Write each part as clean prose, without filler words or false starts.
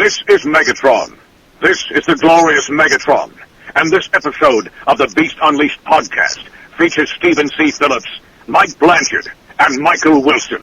This is Megatron. This is the glorious Megatron. And this episode of the Beast Unleashed podcast features Stephen C. Phillips, Mike Blanchard, and Michael Wilson.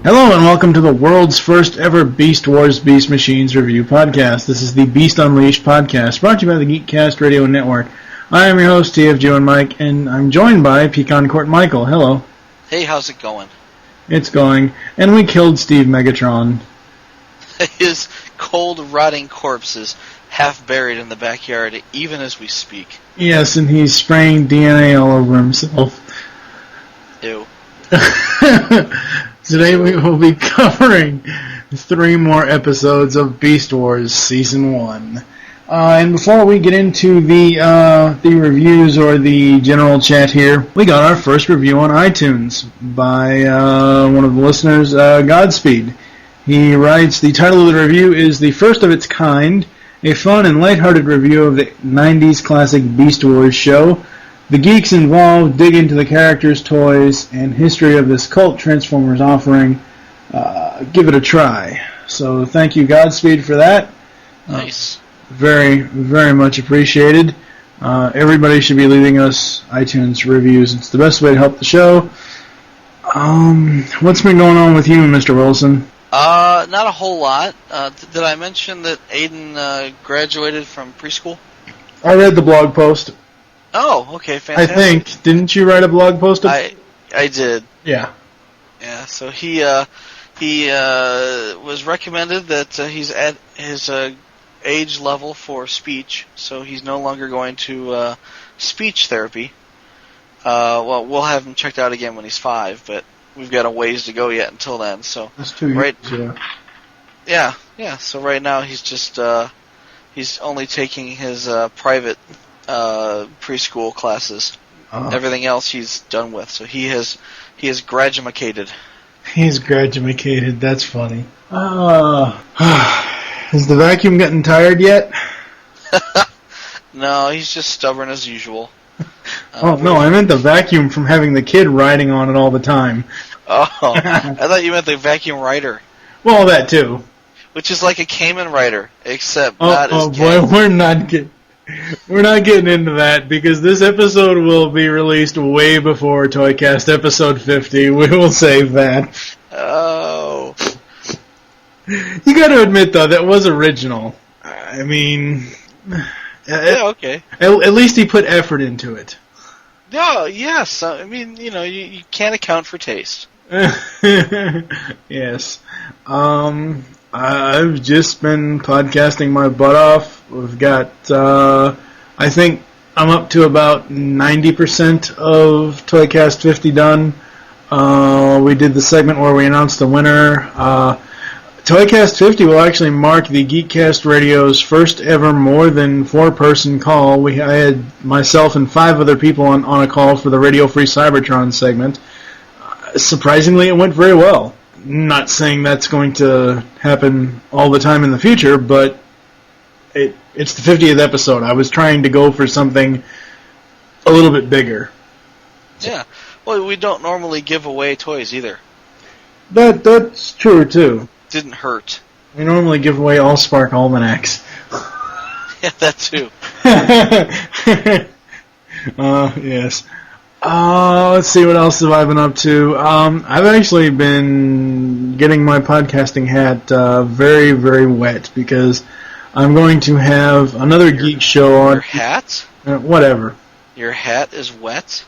Hello and welcome to the world's first ever Beast Wars Beast Machines review podcast. This is the Beast Unleashed podcast, brought to you by the Geekcast Radio Network. I am your host, TFG and Mike, and I'm joined by Pecan Court Michael. Hello. Hey, how's it going? It's going. And we killed Steve Megatron. His cold, rotting corpse is half buried in the backyard, even as we speak. Yes, and he's spraying DNA all over himself. Ew. Today we will be covering 3 more episodes of Beast Wars Season 1. And before we get into the reviews or the general chat here, we got our first review on iTunes by one of the listeners, Godspeed. He writes, the title of the review is The First of Its Kind, a fun and lighthearted review of the 90s classic Beast Wars show. The geeks involved dig into the characters, toys, and history of this cult Transformers offering. Give it a try. So thank you, Godspeed, for that. Nice. Very, very much appreciated. Everybody should be leaving us iTunes reviews. It's the best way to help the show. What's been going on with you, Mr. Wilson? Not a whole lot. Did I mention that Aiden graduated from preschool? I read the blog post. Oh, okay, fantastic. I think. Didn't you write a blog post? I did. Yeah. Yeah, so he was recommended that he's at his age level for speech, so he's no longer going to speech therapy. Well, we'll have him checked out again when he's 5, but we've got a ways to go yet until then. So that's 2 years, yeah. Yeah. So right now he's just he's only taking his private preschool classes. Everything else he's done with. So he has gradumacated. He's gradumacated. That's funny. Is the vacuum getting tired yet? No, he's just stubborn as usual. No, I meant the vacuum from having the kid riding on it all the time. Oh, I thought you meant the vacuum rider. Well, that too. Which is like a Cayman rider, except not as gay. Oh boy, we're not getting into that, because this episode will be released way before Toycast episode 50. We will save that. Oh. You gotta admit, though, that was original. I mean... Yeah, okay. At least he put effort into it. No, yes. I mean, you can't account for taste. Yes. I've just been podcasting my butt off. We've got, I think I'm up to about 90% of Toycast 50 done. We did the segment where we announced the winner. Toycast 50 will actually mark the Geekcast Radio's first ever more than 4-person call. I had myself and 5 other people on a call for the Radio Free Cybertron segment. Surprisingly, it went very well. Not saying that's going to happen all the time in the future, but it's the 50th episode. I was trying to go for something a little bit bigger. Yeah. Well, we don't normally give away toys either. That's true, too. Didn't hurt. We normally give away Allspark almanacs. Yeah, that too. Yes. Let's see, what else have I been up to? I've actually been getting my podcasting hat very, very wet, because I'm going to have another geek show on... Your hat? Whatever. Your hat is wet?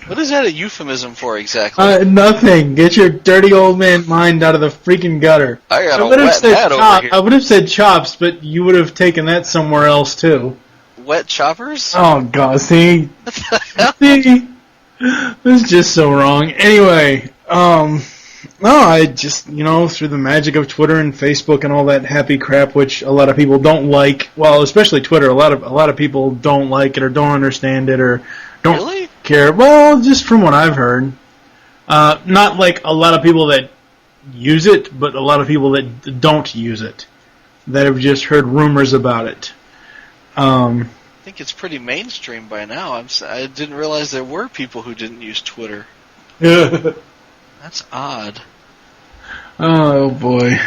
What is that a euphemism for exactly? Nothing. Get your dirty old man mind out of the freaking gutter. I got a wet hat over here. I would have said chops, but you would have taken that somewhere else, too. Wet choppers? Oh, God, see? See? This is just so wrong. Anyway, No, I just, through the magic of Twitter and Facebook and all that happy crap, which a lot of people don't like. Well, especially Twitter, a lot of people don't like it or don't understand it or don't really care. Well, just from what I've heard, not like a lot of people that use it, but a lot of people that don't use it, that have just heard rumors about it. I think it's pretty mainstream by now. I didn't realize there were people who didn't use Twitter. That's odd. Oh boy.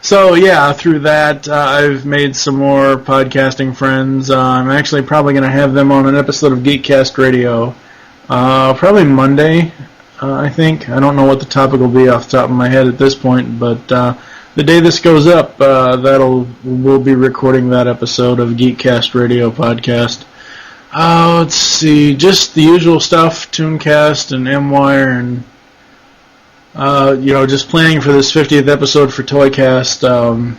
So yeah, through that, I've made some more podcasting friends. I'm actually probably going to have them on an episode of Geekcast Radio. Probably Monday, I think. I don't know what the topic will be off the top of my head at this point, but the day this goes up, we'll be recording that episode of Geekcast Radio podcast. Let's see, just the usual stuff, Tooncast and M-Wire, and just planning for this 50th episode for Toycast. Other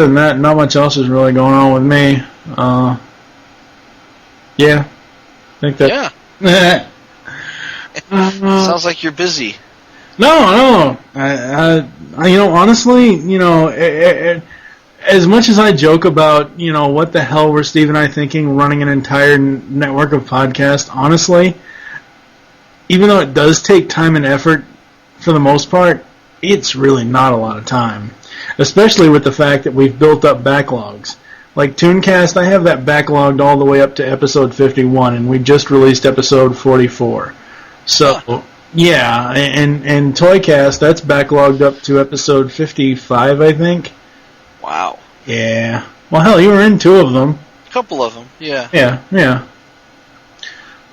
than that, not much else is really going on with me. Yeah, I think that. Yeah. Sounds like you're busy. No. I honestly, as much as I joke about, what the hell were Steve and I thinking running an entire network of podcasts, honestly, even though it does take time and effort for the most part, it's really not a lot of time. Especially with the fact that we've built up backlogs. Like Tooncast, I have that backlogged all the way up to episode 51, and we just released episode 44. So, yeah, and Toycast, that's backlogged up to episode 55, I think. Wow. Yeah. Well, hell, you were in 2 of them. A couple of them, yeah. Yeah.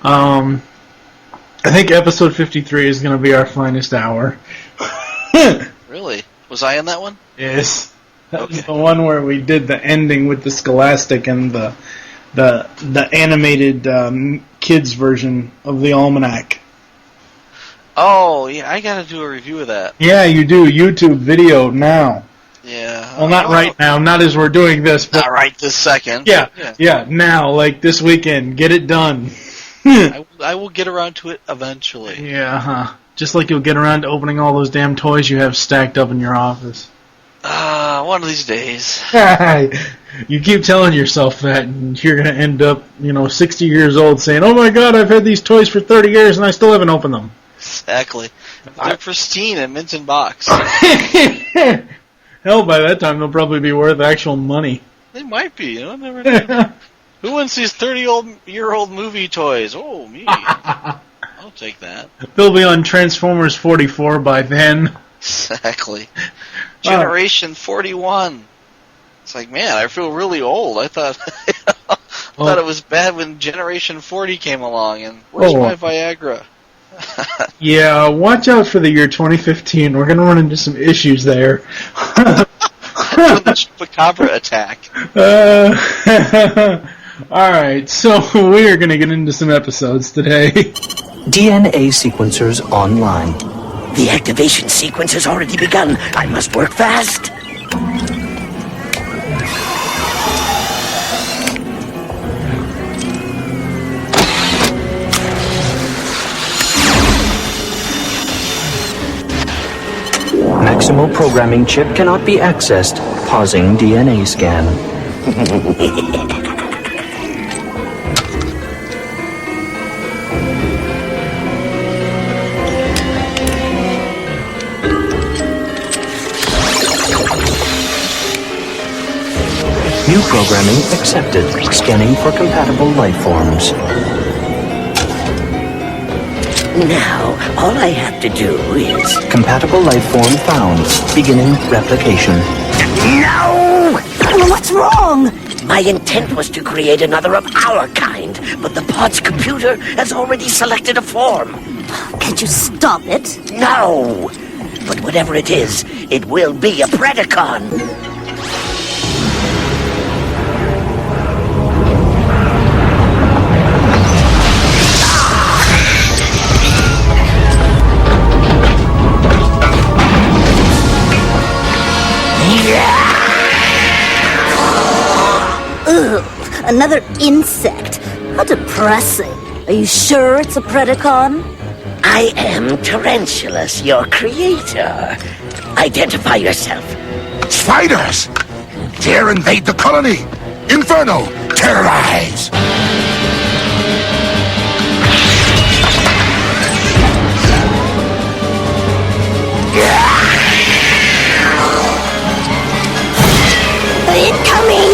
I think episode 53 is going to be our finest hour. Really? Was I in that one? Yes. That was the one where we did the ending with the Scholastic and the animated kids version of the Almanac. Oh, yeah, I gotta do a review of that. Yeah, you do. YouTube video now. Yeah. Well, not right now, not as we're doing this. But not right this second. Yeah, now, like this weekend. Get it done. I will get around to it eventually. Yeah, just like you'll get around to opening all those damn toys you have stacked up in your office. One of these days. You keep telling yourself that, and you're going to end up, 60 years old saying, oh my god, I've had these toys for 30 years and I still haven't opened them. Exactly. They're pristine and mint in box. Hell, by that time they'll probably be worth actual money. They might be, never know. Who wants these 30-year-old movie toys? Oh, me. I'll take that. They'll be on Transformers 44 by then. Exactly. Generation 41. It's like, man, I feel really old. I thought thought it was bad when Generation 40 came along, and where's my Viagra? Yeah, watch out for the year 2015. We're going to run into some issues there. That's when the Chupacabra attack. Alright, so we are going to get into some episodes today. DNA sequencers online. The activation sequence has already begun. I must work fast. Maximal programming chip cannot be accessed. Pausing DNA scan. New programming accepted. Scanning for compatible life forms. Now, all I have to do is... Compatible life form found. Beginning replication. No! What's wrong? My intent was to create another of our kind, but the pod's computer has already selected a form. Can't you stop it? No! But whatever it is, it will be a Predacon. Ugh, another insect. How depressing. Are you sure it's a Predacon? I am Tarantulas, your creator. Identify yourself. Spiders! Dare invade the colony! Inferno! Terrorize! Incoming!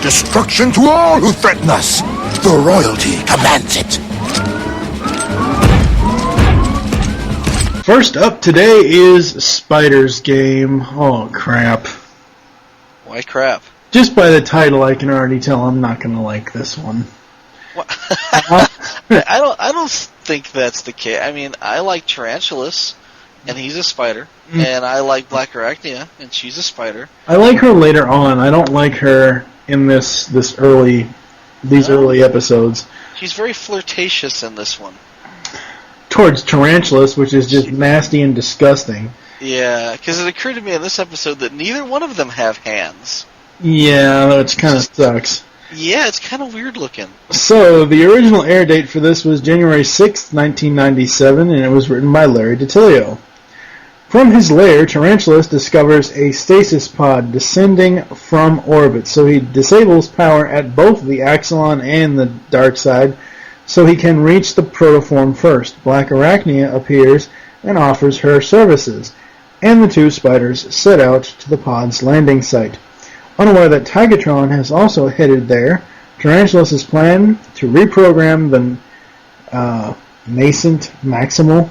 Destruction to all who threaten us! The royalty commands it! First up today is Spider's Game. Oh, crap. Why crap? Just by the title, I can already tell I'm not going to like this one. I don't think that's the case. I mean, I like Tarantulas, and he's a spider, and I like Blackarachnia, and she's a spider. I like her later on. I don't like her in these early episodes. She's very flirtatious in this one. Towards Tarantulas, which is just nasty and disgusting. Yeah, because it occurred to me in this episode that neither one of them have hands. Yeah, that kind of sucks. Yeah, it's kind of weird looking. So, the original air date for this was January 6th, 1997, and it was written by Larry DiTillio. From his lair, Tarantulas discovers a stasis pod descending from orbit, so he disables power at both the Axelon and the dark side, so he can reach the protoform first. Blackarachnia appears and offers her services, and the two spiders set out to the pod's landing site. Unaware that Tigatron has also headed there, Tarantulas' plan to reprogram the nascent Maximal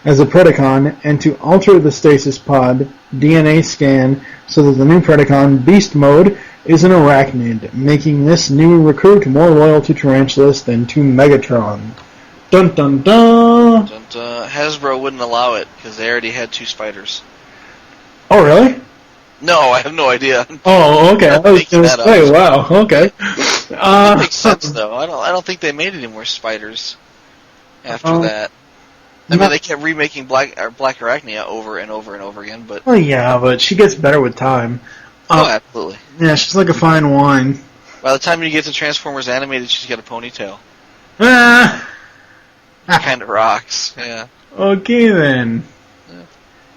as a Predacon and to alter the stasis pod DNA scan so that the new Predacon Beast Mode is an arachnid, making this new recruit more loyal to Tarantulas than to Megatron. Dun dun dun! Hasbro wouldn't allow it because they already had two spiders. Oh, really? No, I have no idea. Oh, okay. I was going to say, wow, okay. That makes sense, though. I don't think they made any more spiders after that. I mean, they kept remaking Blackarachnia over and over and over again, but... Well, yeah, but she gets better with time. Oh, absolutely. Yeah, she's like a fine wine. By the time you get to Transformers Animated, she's got a ponytail. Kind of rocks, yeah. Okay, then.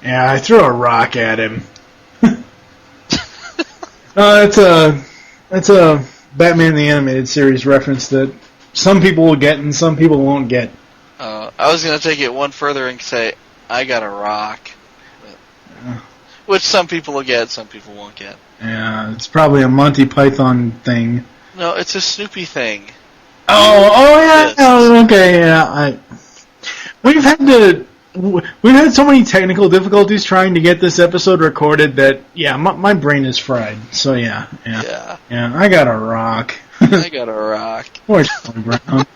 Yeah, I threw a rock at him. That's a Batman the Animated Series reference that some people will get and some people won't get. I was going to take it one further and say, I got a rock. Which some people will get, some people won't get. Yeah, it's probably a Monty Python thing. No, it's a Snoopy thing. Oh yeah. Oh, okay, yeah. We've had so many technical difficulties trying to get this episode recorded that my brain is fried. So yeah. I got a rock. I got a rock. Poor Charlie Brown.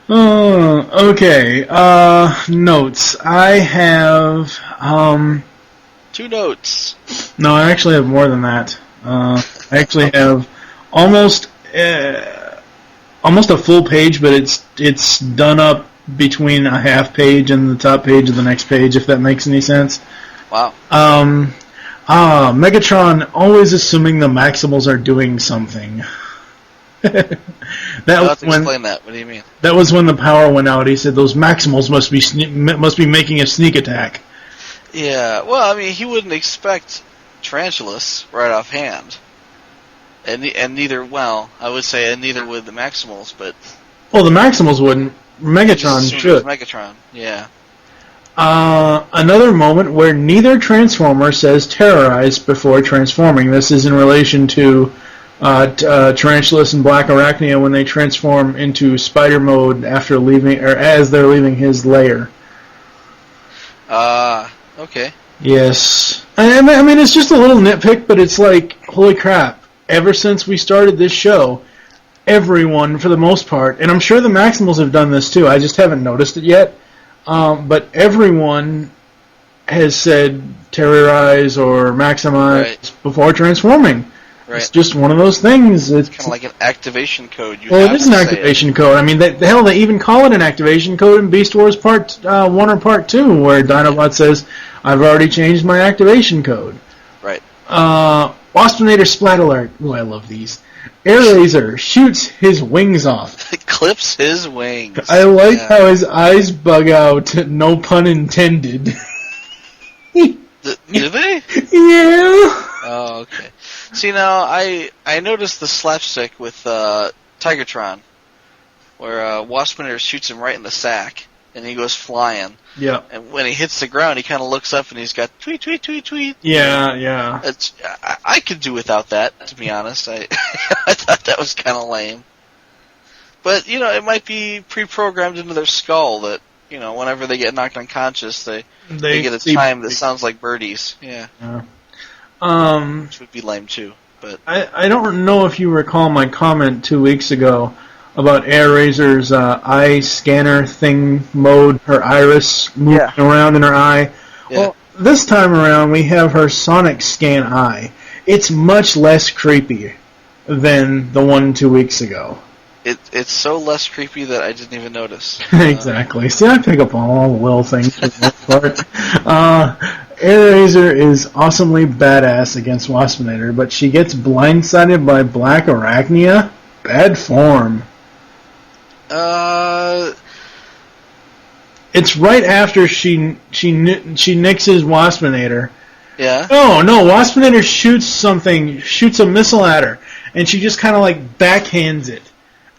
Okay. Notes. I have 2 notes. No, I actually have more than that. I actually have almost a full page, but it's done up between a half page and the top page of the next page, if that makes any sense. Wow. Megatron always assuming the Maximals are doing something. Explain that. What do you mean? That was when the power went out. He said those Maximals must be making a sneak attack. Yeah. Well, I mean, he wouldn't expect Tarantulas right offhand, and neither. Well, I would say neither would the Maximals, but. Well, the Maximals wouldn't. Megatron should. Megatron. Yeah. Another moment where neither Transformer says terrorize before transforming. This is in relation to Tarantulas and Blackarachnia when they transform into spider mode after leaving, or as they're leaving his lair. Okay. Yes. I mean, it's just a little nitpick, but it's like, holy crap. Ever since we started this show, everyone, for the most part, and I'm sure the Maximals have done this too, I just haven't noticed it yet, but everyone has said terrorize or maximize before transforming. Right. It's just one of those things. It's kind of like an activation code. It is an activation code. I mean, they even call it an activation code in Beast Wars Part 1 or Part 2, where Dinobot says, I've already changed my activation code. Right. Waspinator Splat Alert. Ooh, I love these. Airazor shoots his wings off. Clips his wings. I like how his eyes bug out, no pun intended. Do they? Yeah. Oh, okay. See, now, I noticed the slapstick with Tigertron, where Waspinator shoots him right in the sack, and he goes flying. Yeah. And when he hits the ground, he kind of looks up, and he's got tweet, tweet, tweet, tweet. Yeah. I could do without that, to be honest. I thought that was kind of lame. But, it might be pre-programmed into their skull that, whenever they get knocked unconscious, they get a time that sounds like birdies. Yeah. Which would be lame, too. But I don't know if you recall my comment 2 weeks ago about Airazor's eye scanner thing mode, her iris moving around in her eye. Yeah. Well, this time around we have her sonic scan eye. It's much less creepy than the one 2 weeks ago. It's so less creepy that I didn't even notice. Exactly. See, I pick up on all the little things for the most part. Airazor is awesomely badass against Waspinator, but she gets blindsided by Blackarachnia. Bad form. It's right after she nixes Waspinator. Yeah. No, Waspinator shoots a missile at her, and she just kind of like backhands it.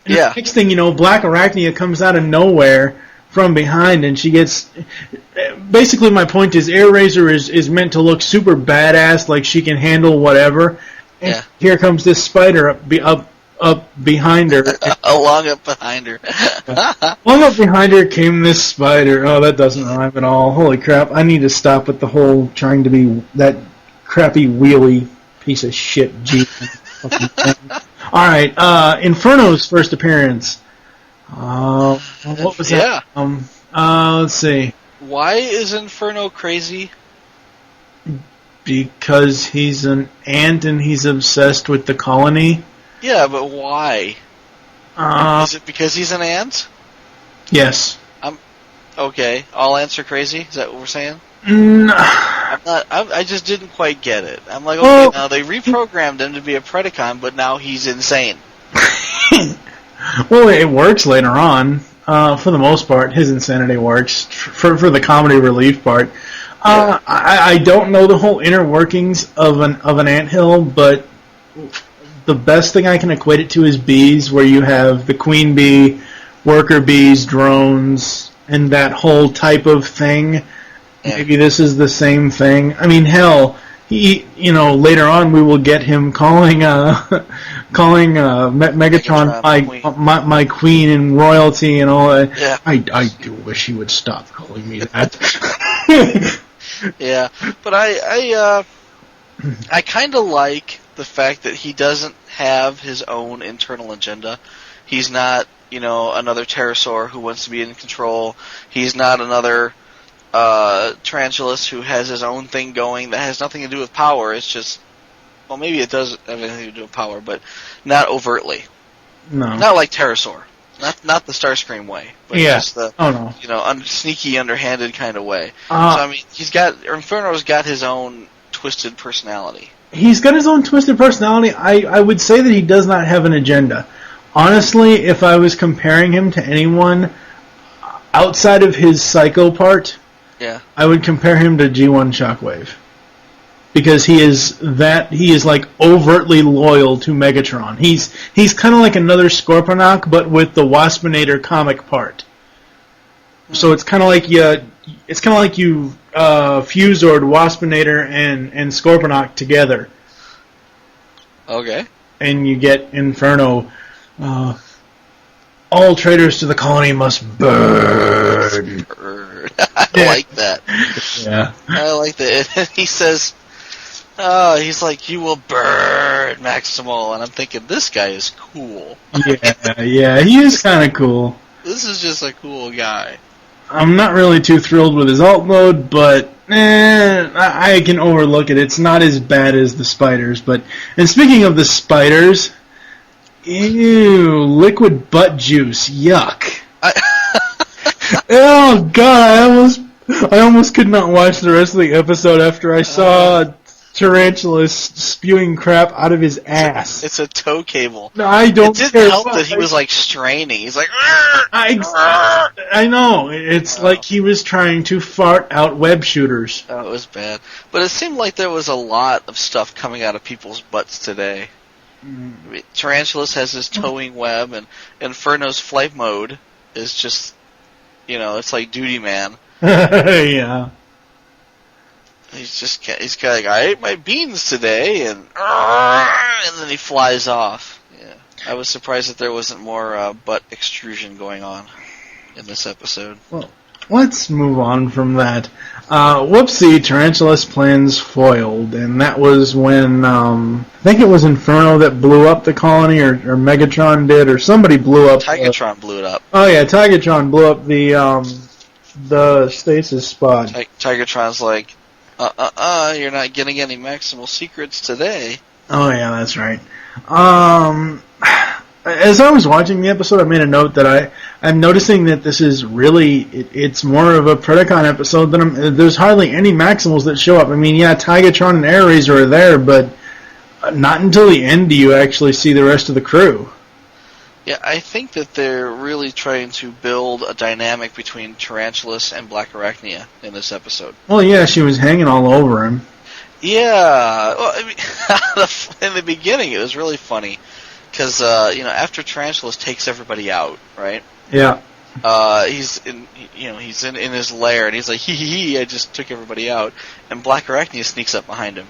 And the next thing you know, Blackarachnia comes out of nowhere from behind, and she gets... Basically, my point is, Airazor is meant to look super badass, like she can handle whatever. And here comes this spider up behind her. Along up behind her. Along up behind her came this spider. Oh, that doesn't rhyme at all. Holy crap, I need to stop with the whole trying to be that crappy wheelie piece of shit Jeep. Alright, Inferno's first appearance. What was that? Let's see. Why is Inferno crazy? Because he's an ant and he's obsessed with the colony. Yeah, but why? Is it because he's an ant? Yes. Okay. All ants are crazy? Is that what we're saying? No. I just didn't quite get it. I'm like, okay, now they reprogrammed him to be a Predacon, but now he's insane. Well, it works later on. For the most part, his insanity works. For the comedy relief part. I don't know the whole inner workings of an anthill, but the best thing I can equate it to is bees, where you have the queen bee, worker bees, drones, and that whole type of thing. Yeah. Maybe this is the same thing. I mean, hell, later on we will get him calling Megatron my queen and royalty and all that. Yeah. I do wish he would stop calling me that. Yeah, but I kind of like the fact that he doesn't have his own internal agenda. He's not, another pterosaur who wants to be in control. He's not another Tarantulas who has his own thing going that has nothing to do with power. It's just, well, maybe it does have anything to do with power, but not overtly. No. Not like Pterosaur. Not the Starscream way, but just the sneaky, underhanded kind of way. So I mean, Inferno's got his own twisted personality. He's got his own twisted personality. I would say that he does not have an agenda. Honestly, if I was comparing him to anyone outside of his psycho part, I would compare him to G1 Shockwave. Because he is like overtly loyal to Megatron. He's kind of like another Scorponok, but with the Waspinator comic part. So it's kind of like you Fuzord, Waspinator, and Scorponok together. Okay. And you get Inferno. All traitors to the colony must burn. I like that. Yeah. I like that. And he says, he's like, you will burn, Maximal. And I'm thinking, this guy is cool. Yeah, he is kind of cool. This is just a cool guy. I'm not really too thrilled with his alt mode, but I can overlook it. It's not as bad as the spiders. And speaking of the spiders, ew, liquid butt juice, yuck. Oh God, I almost could not watch the rest of the episode after I saw Tarantulas spewing crap out of his ass. It's a tow cable. No, I don't. It didn't help that he was like straining. He's like, I know. It's like he was trying to fart out web shooters. Oh, it was bad. But it seemed like there was a lot of stuff coming out of people's butts today. I mean, Tarantulas has his towing web, and Inferno's flight mode is just, it's like Duty Man. Yeah. He's kind of like, I ate my beans today, and then he flies off. Yeah, I was surprised that there wasn't more butt extrusion going on in this episode. Well, let's move on from that. Whoopsie, Tarantulas' plans foiled, and that was when, I think it was Inferno that blew up the colony, or Megatron did, or somebody blew up... Tigatron blew it up. Oh yeah, Tigatron blew up the stasis pod. Tigatron's like, you're not getting any Maximal secrets today. Oh yeah, that's right. As I was watching the episode, I made a note that I'm noticing that this is really, it's more of a Predacon episode than there's hardly any Maximals that show up. I mean, yeah, Tigatron and Air Razor are there, but not until the end do you actually see the rest of the crew. Yeah, I think that they're really trying to build a dynamic between Tarantulas and Blackarachnia in this episode. Well, yeah, she was hanging all over him. Yeah, well, I mean, in the beginning it was really funny because after Tarantulas takes everybody out, right? Yeah. He's in his lair and he's like, hee, I just took everybody out, and Blackarachnia sneaks up behind him,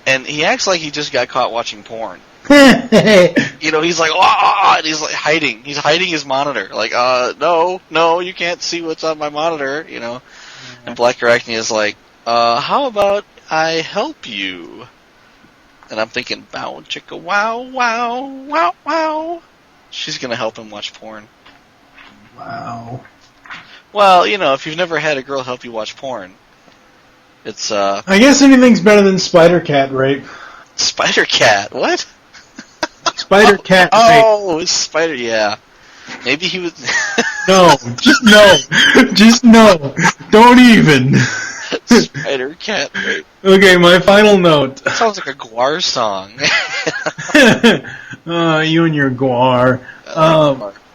and he acts like he just got caught watching porn. He's like, and he's like hiding. He's hiding his monitor. Like, no, you can't see what's on my monitor. And Blackarachnia is like, how about I help you? And I'm thinking, bow chicka wow wow wow wow. She's gonna help him watch porn. Wow. Well, if you've never had a girl help you watch porn, it's I guess anything's better than Spider Cat rape. Spider Cat, what? Spider Cat rape. Oh, Spider, yeah. Maybe he was... No, just no. Don't even. Spider Cat rape. Okay, my final note. That sounds like a Guar song. You and your Guar.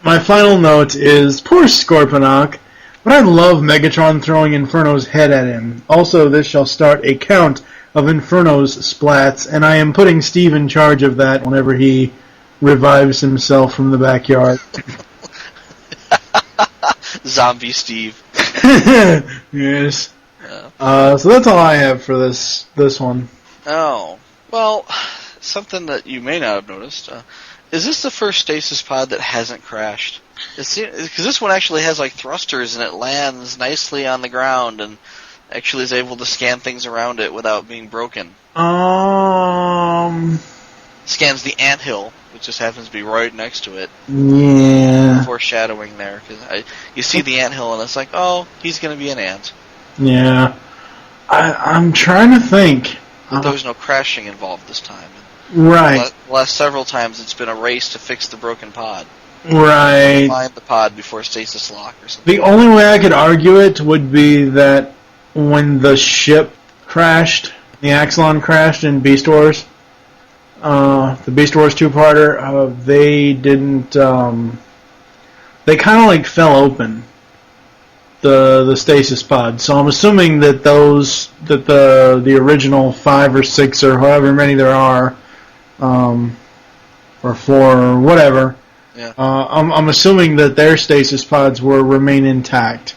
My final note is, poor Scorponok, but I love Megatron throwing Inferno's head at him. Also, this shall start a count of Inferno's splats, and I am putting Steve in charge of that whenever he revives himself from the backyard. Zombie Steve. Yes. So that's all I have for this one. Oh. Well, something that you may not have noticed. Is this the first stasis pod that hasn't crashed? Because this one actually has like thrusters, and it lands nicely on the ground, and actually is able to scan things around it without being broken. Scans the anthill, which just happens to be right next to it. Yeah. Foreshadowing there. Cause you see the anthill, and it's like, oh, he's going to be an ant. Yeah. I'm trying to think. But there was no crashing involved this time. Right. The last several times it's been a race to fix the broken pod. Right. Find the pod before stasis lock or something. The only way I could argue it would be that when the ship crashed, the Axelon crashed in Beast Wars, the Beast Wars two-parter, they didn't, they kind of like fell open, the stasis pod. So I'm assuming that the original 5 or 6 or however many there are, or 4 or whatever, yeah. I'm assuming that their stasis pods remain intact.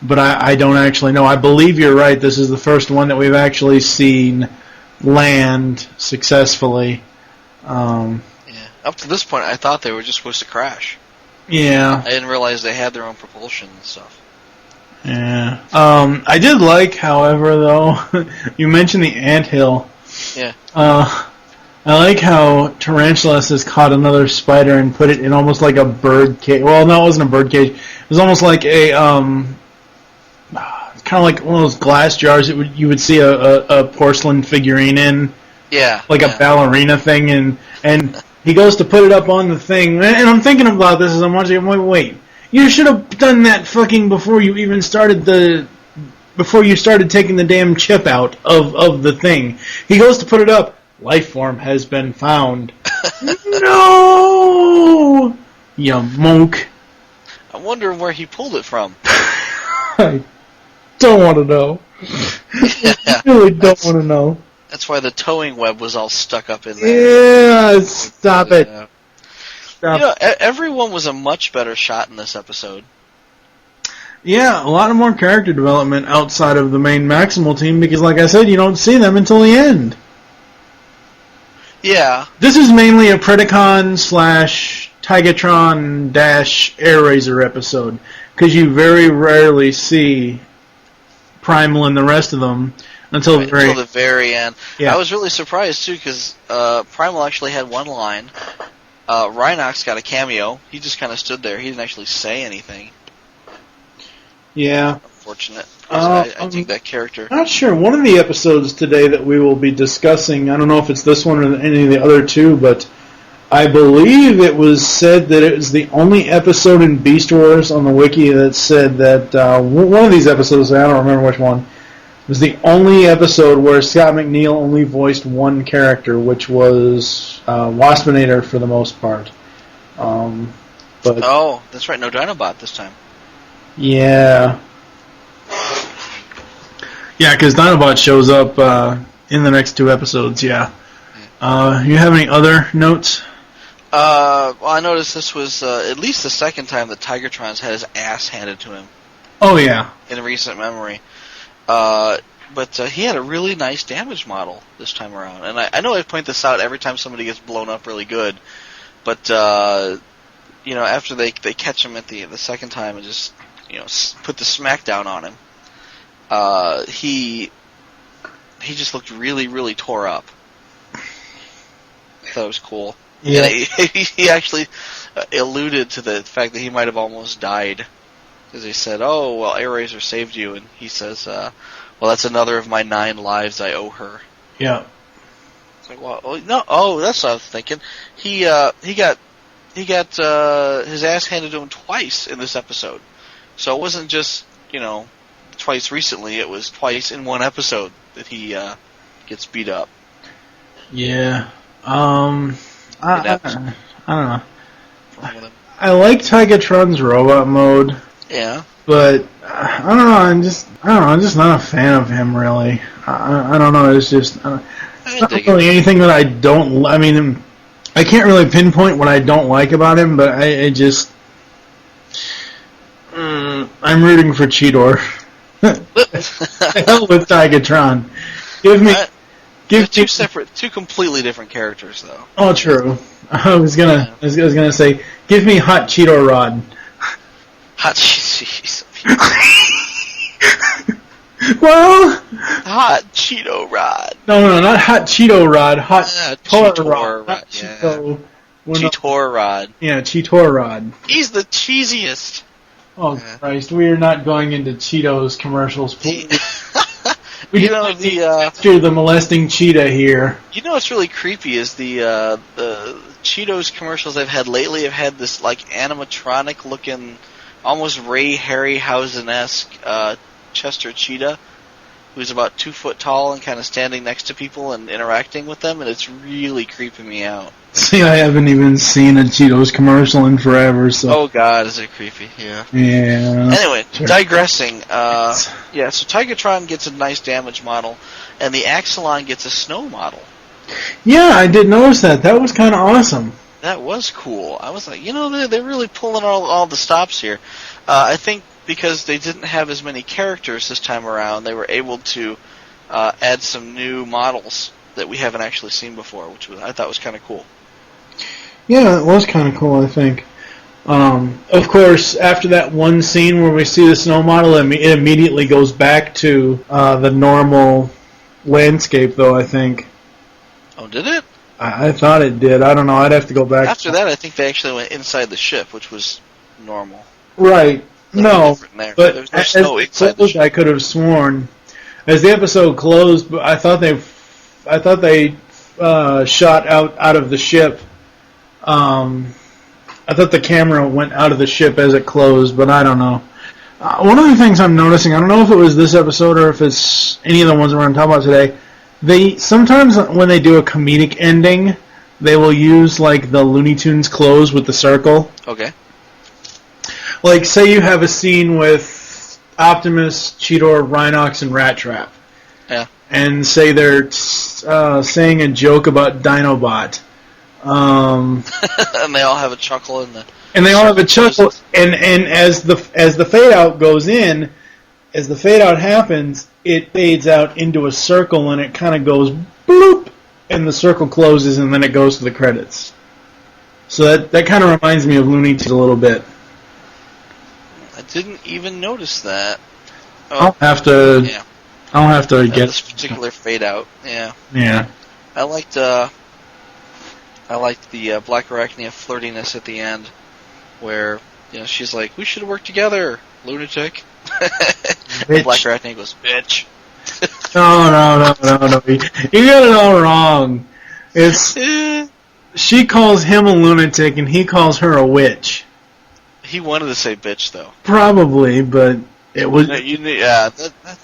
But I don't actually know. I believe you're right. This is the first one that we've actually seen land successfully. Yeah. Up to this point, I thought they were just supposed to crash. Yeah. I didn't realize they had their own propulsion and stuff. Yeah. I did like, however, though, you mentioned the anthill. Yeah. I like how Tarantulas has caught another spider and put it in almost like a bird cage. Well, no, it wasn't a bird cage. It was almost like a kind of like one of those glass jars that you would see a porcelain figurine in. Yeah. Like a ballerina thing, and he goes to put it up on the thing, and I'm thinking about this as I'm watching it. I'm like, wait, you should have done that fucking before you even started the before you started taking the damn chip out of the thing. He goes to put it up. Life form has been found. No! You moke. I'm wondering where he pulled it from. I don't want to know. I really don't want to know. That's why the towing web was all stuck up in there. Yeah, stop it. Stop. You know, everyone was a much better shot in this episode. Yeah, a lot of more character development outside of the main Maximal team because, like I said, you don't see them until the end. Yeah. This is mainly a Predacon / Tigatron - Air Razor episode because you very rarely see Primal and the rest of them until the very end. Yeah. I was really surprised too because Primal actually had one line. Rhinox got a cameo. He just kind of stood there. He didn't actually say anything. Yeah. Unfortunate. I take that character. Not sure. One of the episodes today that we will be discussing, I don't know if it's this one or any of the other two, but I believe it was said that it was the only episode in Beast Wars on the wiki that said that one of these episodes, I don't remember which one, was the only episode where Scott McNeil only voiced one character, which was Waspinator for the most part. But oh, that's right. No Dinobot this time. Yeah. Yeah, because Dinobot shows up in the next two episodes, yeah. You have any other notes? Well, I noticed this was at least the second time that Tigatron's had his ass handed to him. Oh, yeah. In recent memory. But he had a really nice damage model this time around. And I know I point this out every time somebody gets blown up really good. But, you know, after they catch him at the second time and just, you know, put the smackdown on him, he just looked really, really tore up. I thought it was cool. Yeah. And he actually alluded to the fact that he might have almost died. Because he said, oh, well, Air Razor saved you. And he says, well, that's another of my 9 lives I owe her. Yeah. It's like, well, no, oh, that's what I was thinking. He got his ass handed to him twice in this episode. So it wasn't just, you know, twice recently. It was twice in one episode that he gets beat up. Yeah. I don't know. I like Tigatron's robot mode. Yeah. But I don't know. I'm just not a fan of him really. I don't know. It's just it's not really anything that I don't. I mean, I can't really pinpoint what I don't like about him, but I just I'm rooting for Cheetor. Hell with Tigatron. Give two completely different characters though. Oh, true. I was gonna say, give me Hot Cheeto Rod. Hot Cheeto. Well, Hot Cheeto Rod. No, not Hot Cheeto Rod. Hot Cheetor Rod. Hot Cheeto. Cheetor Rod. Yeah, Cheetor Rod. He's the cheesiest. Oh Christ, we are not going into Cheetos commercials, please. You know the molesting cheetah here. You know what's really creepy is the Cheetos commercials they've had lately have had this like animatronic looking, almost Ray Harryhausen-esque Chester cheetah, who's about 2 foot tall and kind of standing next to people and interacting with them, and it's really creeping me out. See, I haven't even seen a Cheetos commercial in forever, so... Oh god, is it creepy, yeah. Yeah. Anyway, digressing, so Tigatron gets a nice damage model, and the Axelon gets a snow model. Yeah, I did notice that. That was kind of awesome. That was cool. I was like, you know, they're really pulling all the stops here. I think because they didn't have as many characters this time around, they were able to add some new models that we haven't actually seen before, which I thought was kind of cool. Yeah, it was kind of cool, I think. Of course, after that one scene where we see the snow model, it immediately goes back to the normal landscape, though, I think. Oh, did it? I thought it did. I don't know. I'd have to go back. After that, I think they actually went inside the ship, which was normal. Right. No, but there was no snow inside the ship. I could have sworn, as the episode closed, I thought they shot out of the ship. I thought the camera went out of the ship as it closed, but I don't know. One of the things I'm noticing, I don't know if it was this episode or if it's any of the ones we're going to talk about today, they sometimes when they do a comedic ending, they will use like the Looney Tunes close with the circle. Okay. Like, say you have a scene with Optimus, Cheetor, Rhinox, and Rat Trap. Yeah. And say they're saying a joke about Dinobot. And they all have a chuckle in the... And they all have a chuckle, and as the fade out goes in, as the fade out happens, it fades out into a circle, and it kind of goes bloop, and the circle closes, and then it goes to the credits. So that kind of reminds me of Looney Tunes a little bit. I didn't even notice that. Oh, I'll have to. Yeah. I'll have to get this particular fade out. Yeah. Yeah. I liked the Blackarachnia flirtiness at the end, where she's like, "We should have worked together, lunatic." Blackarachnia goes, "Bitch." No. You got it all wrong. It's she calls him a lunatic and he calls her a witch. He wanted to say bitch though. Probably, but it was. Yeah,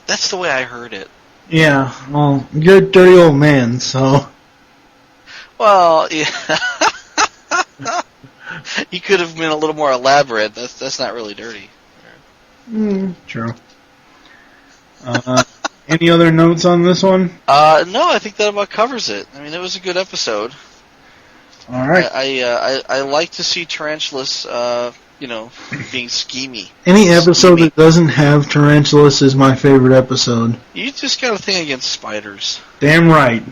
that's the way I heard it. Yeah, well, you're a dirty old man, so. Well, yeah. He could have been a little more elaborate. That's not really dirty. True. Any other notes on this one? No, I think that about covers it. I mean, it was a good episode. All right. I like to see Tarantulas, being schemy. Any episode that doesn't have Tarantulas is my favorite episode. You just got a thing against spiders. Damn right.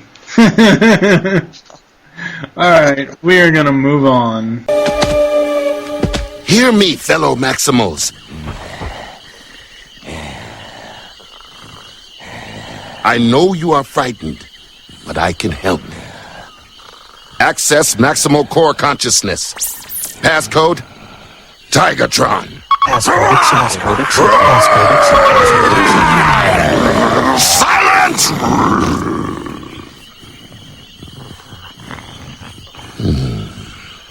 Alright, we are going to move on. Hear me, fellow Maximals. I know you are frightened, but I can help. Access Maximal Core Consciousness. Passcode, Tigatron. Passcode accept. Silence!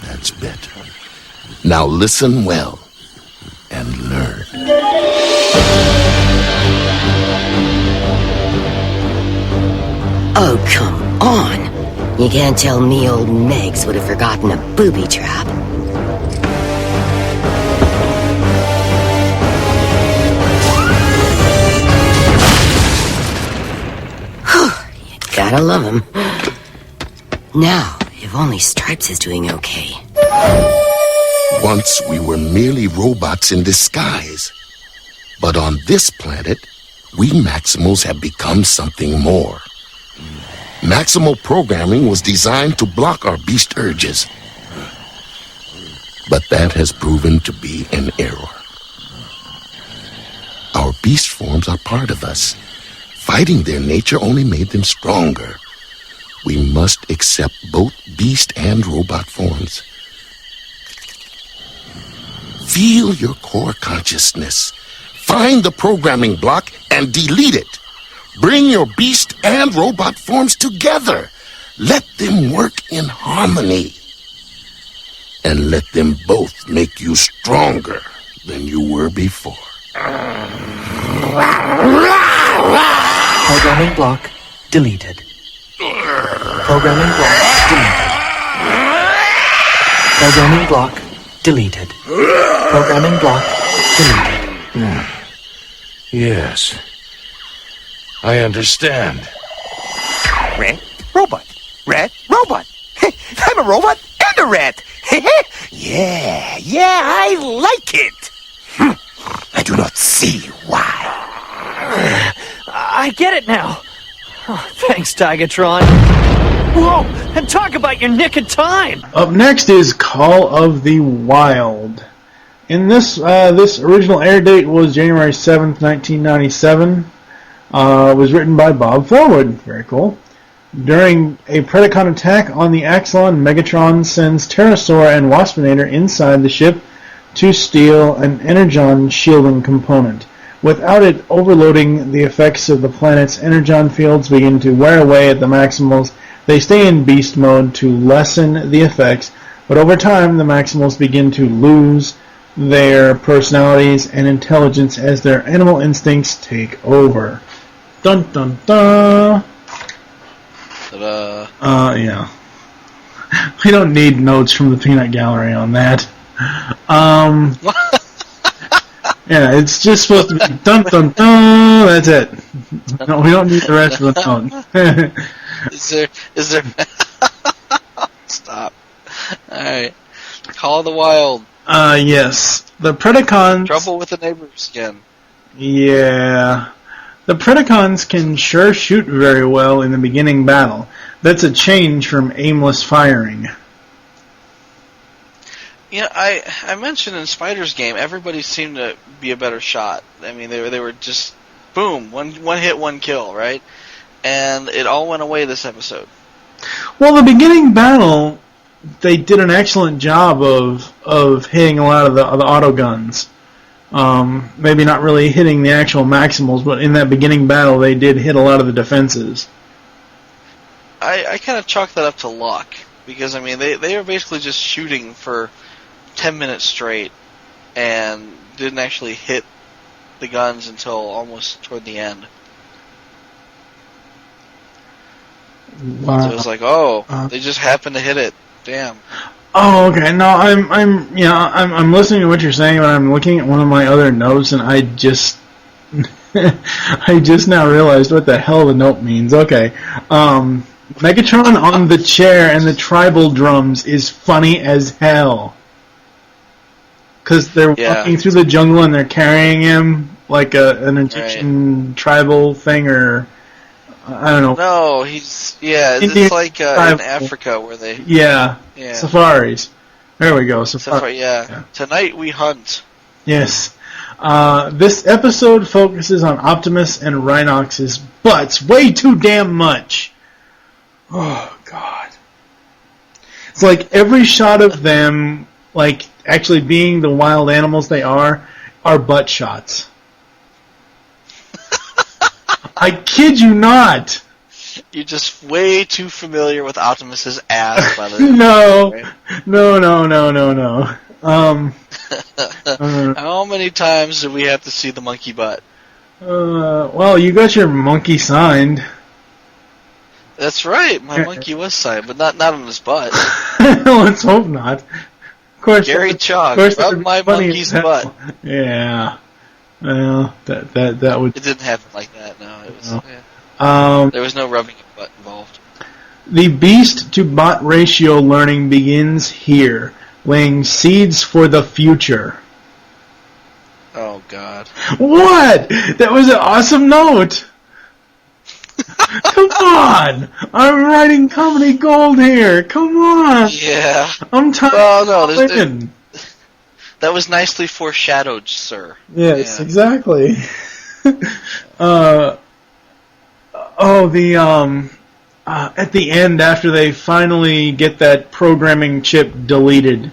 That's better. Now listen well and learn. Oh, come on. You can't tell me old Megs would have forgotten a booby trap. You gotta love him. Now, if only Stripes is doing okay. Once we were merely robots in disguise. But on this planet, we Maximals have become something more. Maximal programming was designed to block our beast urges. But that has proven to be an error. Our beast forms are part of us. Fighting their nature only made them stronger. We must accept both beast and robot forms. Feel your core consciousness. Find the programming block and delete it. Bring your beast and robot forms together. Let them work in harmony. And let them both make you stronger than you were before. Programming block deleted. Programming block deleted. Programming block deleted. Programming block deleted. Yes. I understand. Rat, robot. Rat, robot. I'm a robot and a rat. Yeah, I like it. I do not see why. I get it now. Oh, thanks, Tigatron. Whoa, and talk about your nick of time. Up next is Call of the Wild. In this original air date was January 7th, 1997. It was written by Bob Forward. Very cool. During a Predacon attack on the Axelon, Megatron sends Pterosaur and Waspinator inside the ship to steal an energon shielding component. Without it overloading, the effects of the planet's energon fields begin to wear away at the Maximals. They stay in beast mode to lessen the effects, but over time the Maximals begin to lose their personalities and intelligence as their animal instincts take over. Dun dun dun. Ta-da. Yeah. We don't need notes from the peanut gallery on that. Yeah, it's just supposed to be dun dun dun. That's it. No, we don't need the rest of the note. Is there? Stop. All right. Call of the Wild. Yes. The Predacons. Trouble with the neighbors again. Yeah. The Predacons can sure shoot very well in the beginning battle. That's a change from aimless firing. You know, I mentioned in Spider's game, everybody seemed to be a better shot. I mean, they were just, boom, one hit, one kill, right? And it all went away this episode. Well, the beginning battle, they did an excellent job of hitting a lot of the auto guns. Maybe not really hitting the actual Maximals, but in that beginning battle, they did hit a lot of the defenses. I kind of chalk that up to luck, because, I mean, they were basically just shooting for 10 minutes straight and didn't actually hit the guns until almost toward the end. Wow. So it was like, they just happened to hit it. Damn. Oh, okay. No, I'm listening to what you're saying, but I'm looking at one of my other notes, and I just I just now realized what the hell the note means. Okay. Megatron on the chair and the tribal drums is funny as hell. Because they're walking through the jungle and they're carrying him like an Egyptian tribal thing, or I don't know. No, it's like in Africa where they... Yeah, safaris. There we go, yeah. Tonight we hunt. Yes. This episode focuses on Optimus and Rhinox's butts way too damn much. Oh, God. It's like every shot of them, like, actually being the wild animals they are butt shots. I kid you not. You're just way too familiar with Optimus's ass by the No. Right? No. How many times do we have to see the monkey butt? Well, you got your monkey signed. That's right. My monkey was signed, but not on his butt. Let's hope not. Of course, Gary Chalk, rub my monkey's butt. Yeah. Well, that would. It didn't happen like that. No, it was. Yeah. There was no rubbing of butt involved. The beast to bot ratio learning begins here, laying seeds for the future. Oh God! What? That was an awesome note. Come on! I'm writing comedy gold here. Come on! Yeah. I'm tired. Well, no, that was nicely foreshadowed, sir. Yes, exactly. At the end, after they finally get that programming chip deleted.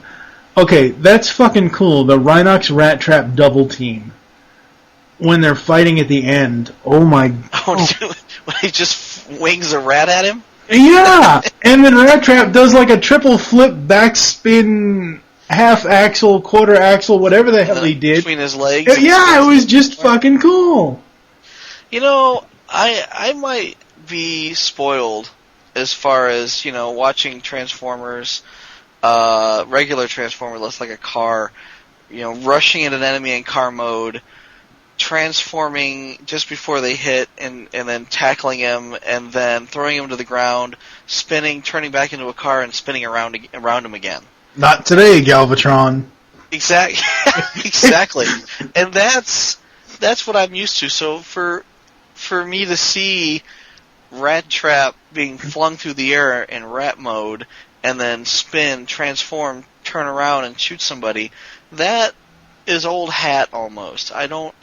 Okay, that's fucking cool. The Rhinox Rat Trap double team. When they're fighting at the end. Oh my god. When he just wings a rat at him? Yeah! And then Rat Trap does like a triple flip backspin, half axle, quarter axle, whatever the hell he did. Between his legs? Yeah, it was just fucking cool. You know, I might be spoiled as far as, you know, watching Transformers, regular Transformers, less like a car, you know, rushing at an enemy in car mode, transforming just before they hit, and then tackling him, and then throwing him to the ground, spinning, turning back into a car, and spinning around him again. Not today, Galvatron. Exactly. And that's what I'm used to. So for me to see Rat Trap being flung through the air in rat mode, and then spin, transform, turn around, and shoot somebody, that is old hat almost. I don't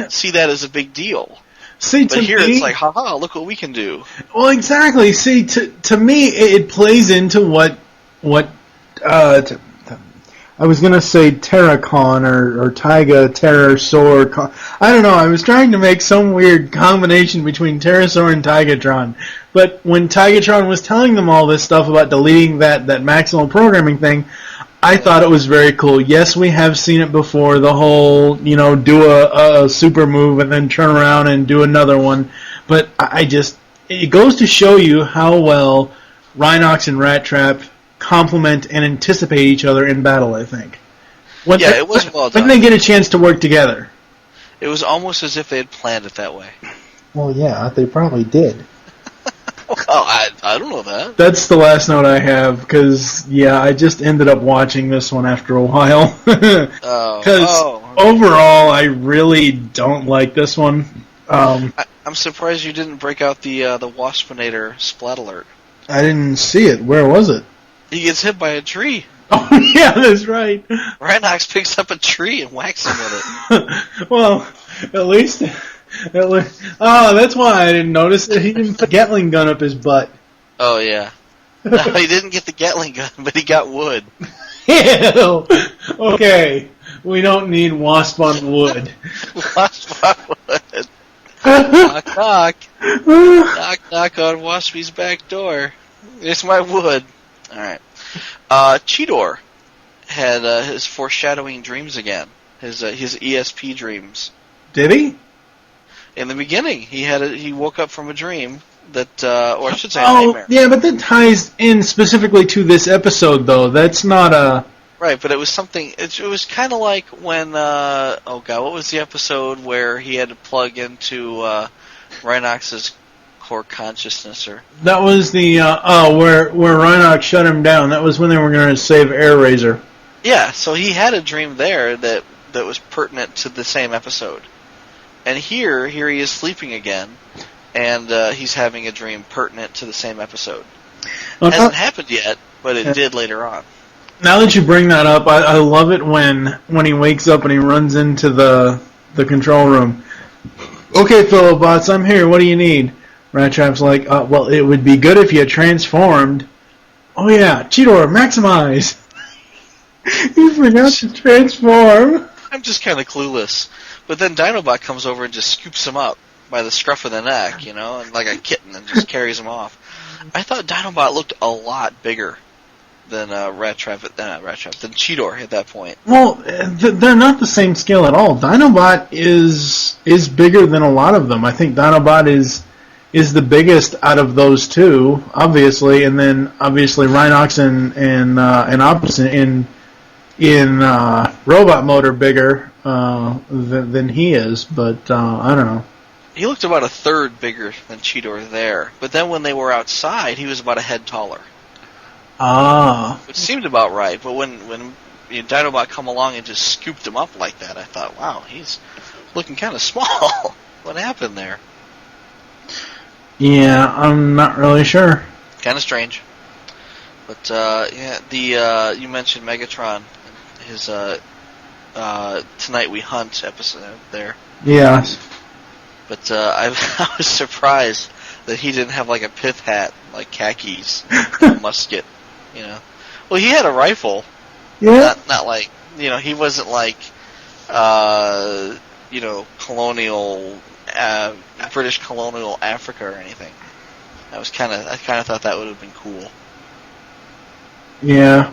see that as a big deal. See, but here it's like, haha, look what we can do. Well, exactly. See, to me, it plays into what I was going to say Terracon or Taiga, Terrorsaur. I don't know. I was trying to make some weird combination between Terrorsaur and Tigatron. But when Tigatron was telling them all this stuff about deleting that Maximal programming thing, I thought it was very cool. Yes, we have seen it before, the whole, do a super move and then turn around and do another one. But it goes to show you how well Rhinox and Rat Trap complement and anticipate each other in battle, I think. It was well done. When they get a chance to work together. It was almost as if they had planned it that way. Well, yeah, they probably did. Well, I don't know that. That's the last note I have, because, I just ended up watching this one after a while. Because overall, I really don't like this one. I'm surprised you didn't break out the Waspinator Splat Alert. I didn't see it. Where was it? He gets hit by a tree. Oh, yeah, that's right. Rhinox picks up a tree and whacks him with it. Well, at least... Oh, that's why I didn't notice that he didn't put Gatling gun up his butt. Oh, yeah. No, he didn't get the Gatling gun, but he got wood. Ew. Okay, we don't need wasp on wood. Wasp on wood. Knock, knock. Knock, knock on Waspy's back door. There's my wood. Alright. Cheetor had his foreshadowing dreams again. His ESP dreams. Did he? In the beginning, he woke up from a dream that, or I should say, a nightmare. Yeah, but that ties in specifically to this episode, though. That's not a... Right, but it was something... It was kind of like when... what was the episode where he had to plug into Rhinox's core consciousness? That was the... where Rhinox shut him down. That was when they were going to save Air Razor. Yeah, so he had a dream there that was pertinent to the same episode. And here he is sleeping again, and he's having a dream pertinent to the same episode. It hasn't happened yet, but it did later on. Now that you bring that up, I love it when he wakes up and he runs into the control room. Okay, Philobots, I'm here. What do you need? Rat Trap's like, well, it would be good if you transformed. Oh yeah, Cheetor, maximize! You forgot to transform. I'm just kind of clueless. But then Dinobot comes over and just scoops him up by the scruff of the neck, and like a kitten, and just carries him off. I thought Dinobot looked a lot bigger than than Cheetor at that point. Well, they're not the same scale at all. Dinobot is bigger than a lot of them. I think Dinobot is the biggest out of those two, obviously, and then obviously Rhinox and Opposite in robot mode are bigger than he is, but I don't know. He looked about a third bigger than Cheetor there, but then when they were outside, he was about a head taller. Ah. Which seemed about right, but when Dinobot come along and just scooped him up like that, I thought, wow, he's looking kind of small. What happened there? Yeah, I'm not really sure. Kind of strange. But, you mentioned Megatron, his, Tonight We Hunt episode there. Yes. But I was surprised that he didn't have like a pith hat, like khakis, a musket, Well, he had a rifle. Yeah. Not like, he wasn't like, colonial, British colonial Africa or anything. I kind of thought that would have been cool. Yeah.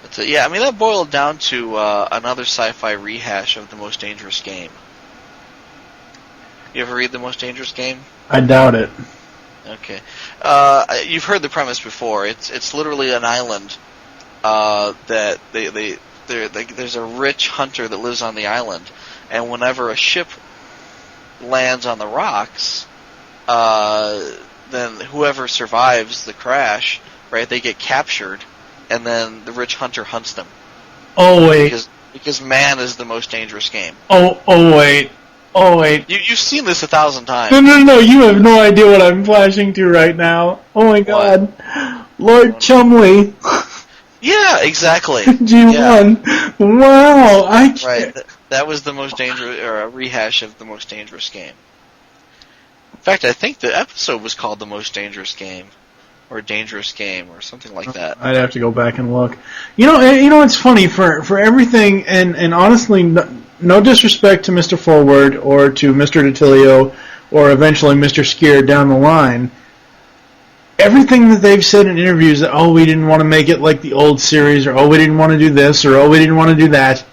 But, that boiled down to another sci-fi rehash of The Most Dangerous Game. You ever read The Most Dangerous Game? I doubt it. Okay. You've heard the premise before. It's literally an island that there's a rich hunter that lives on the island, and whenever a ship lands on the rocks, then whoever survives the crash, right, they get captured, and then the rich hunter hunts them. Oh wait. Because man is the most dangerous game. Oh wait. Oh wait. You've seen this 1,000 times. No, you have no idea what I'm flashing to right now. Oh my god. Lord Chumley. Yeah, exactly. G1. Yeah. Wow. Right. That was the most dangerous, or a rehash of The Most Dangerous Game. In fact, I think the episode was called The Most Dangerous Game, or Dangerous Game, or something like that. I'd have to go back and look. It's funny for everything, and honestly, no disrespect to Mr. Forward or to Mr. DeTilio or eventually Mr. Skier down the line. everything that they've said in interviews that, oh, we didn't want to make it like the old series, or oh, we didn't want to do this, or oh, we didn't want to do that.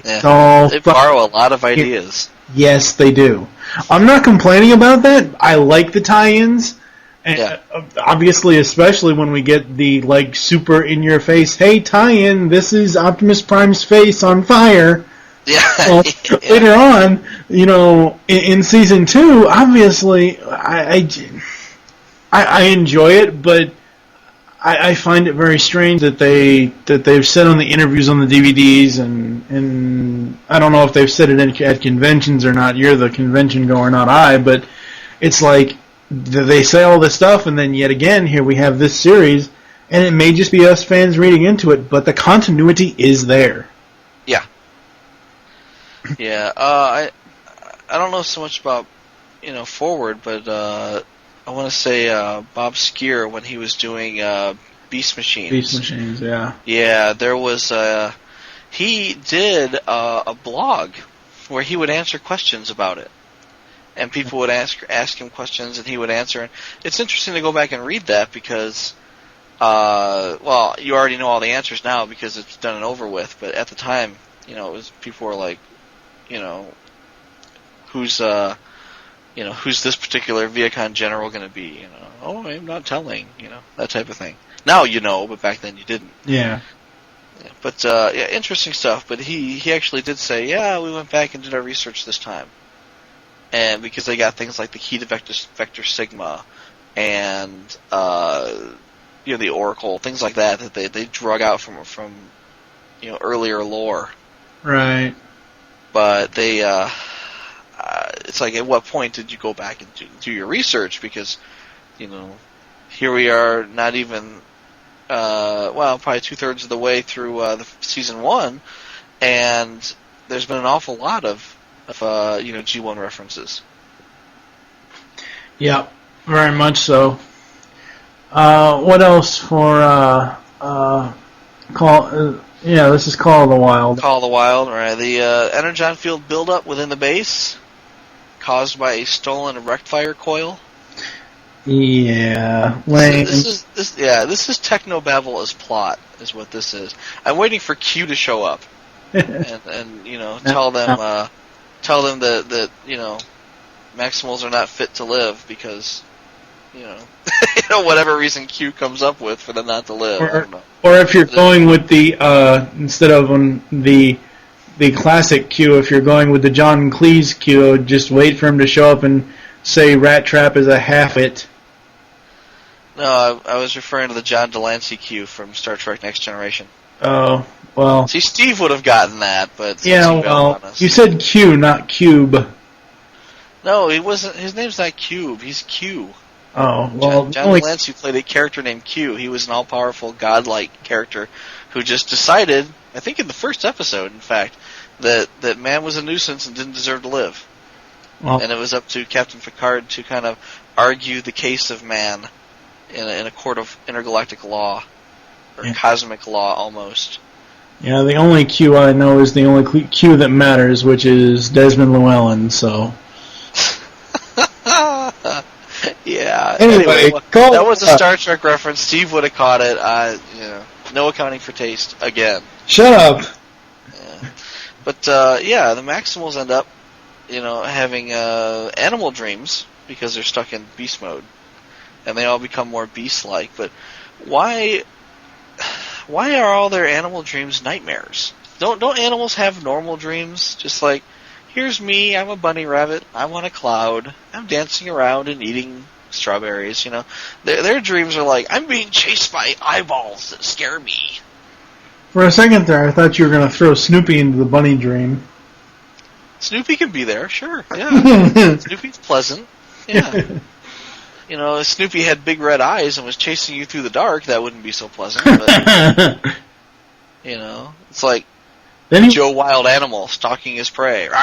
Yeah. They borrow a lot of ideas. Yes, they do. I'm not complaining about that. I like the tie-ins. And obviously, especially when we get the like super in-your-face, hey, tie-in, this is Optimus Prime's face on fire. Yeah. Well, later on, in season 2, obviously, I enjoy it, but I find it very strange that they've said on the interviews on the DVDs, and I don't know if they've said it at conventions or not. You're the convention goer, not I, but it's like they say all this stuff, and then yet again, here we have this series, and it may just be us fans reading into it, but the continuity is there. Yeah. Yeah. I don't know so much about forward, but I want to say Bob Skier when he was doing Beast Machines. Beast Machines, yeah. Yeah, there was he did a blog where he would answer questions about it. And people would ask him questions, and he would answer. And it's interesting to go back and read that because, well, you already know all the answers now because it's done and over with. But at the time, it was people were like, who's this particular Viacon general going to be? Oh, I'm not telling. That type of thing. Now you know, but back then you didn't. Yeah. But interesting stuff. But he actually did say, yeah, we went back and did our research this time. And because they got things like the key to Vector Sigma and the Oracle, things like that they drug out from earlier lore. Right. But they it's like, at what point did you go back and do your research? Because here we are, not even probably 2/3 of the way through the season 1, and there's been an awful lot of G1 references. Yeah, very much so. What else for call? This is Call of the Wild. Call of the Wild, right? The energon field buildup within the base caused by a stolen rectifier coil. Yeah, lame. This is technobabble as plot, is what this is. I'm waiting for Q to show up and tell them that Maximals are not fit to live because whatever reason Q comes up with for them not to live. Or if you're going with the instead of the classic Q, if you're going with the John Cleese Q, just wait for him to show up and say Rat Trap is a half-it. No, I was referring to the John Delancey Q from Star Trek Next Generation. Oh, well. See, Steve would have gotten that, but you said Q, not Cube. No, he wasn't. His name's not Cube. He's Q. Oh, well. John Delancey played a character named Q. He was an all-powerful, godlike character who just decided, I think in the first episode, in fact, that man was a nuisance and didn't deserve to live. Well, and it was up to Captain Picard to kind of argue the case of man in a court of intergalactic law, or cosmic law almost. Yeah, the only Q I know is the only Q that matters, which is Desmond Llewellyn, so... Yeah. Anyway, that was a Star Trek reference. Steve would have caught it. No accounting for taste again. Shut up. Yeah. But the Maximals end up, having animal dreams because they're stuck in beast mode, and they all become more beast-like. But why are all their animal dreams nightmares? Don't animals have normal dreams? Just like, here's me, I'm a bunny rabbit, I'm on a cloud, I'm dancing around and eating strawberries, Their dreams are like, I'm being chased by eyeballs that scare me. For a second there, I thought you were going to throw Snoopy into the bunny dream. Snoopy can be there, sure, yeah. Snoopy's pleasant, yeah. If Snoopy had big red eyes and was chasing you through the dark, that wouldn't be so pleasant, but, it's like Joe Wild Animal stalking his prey. But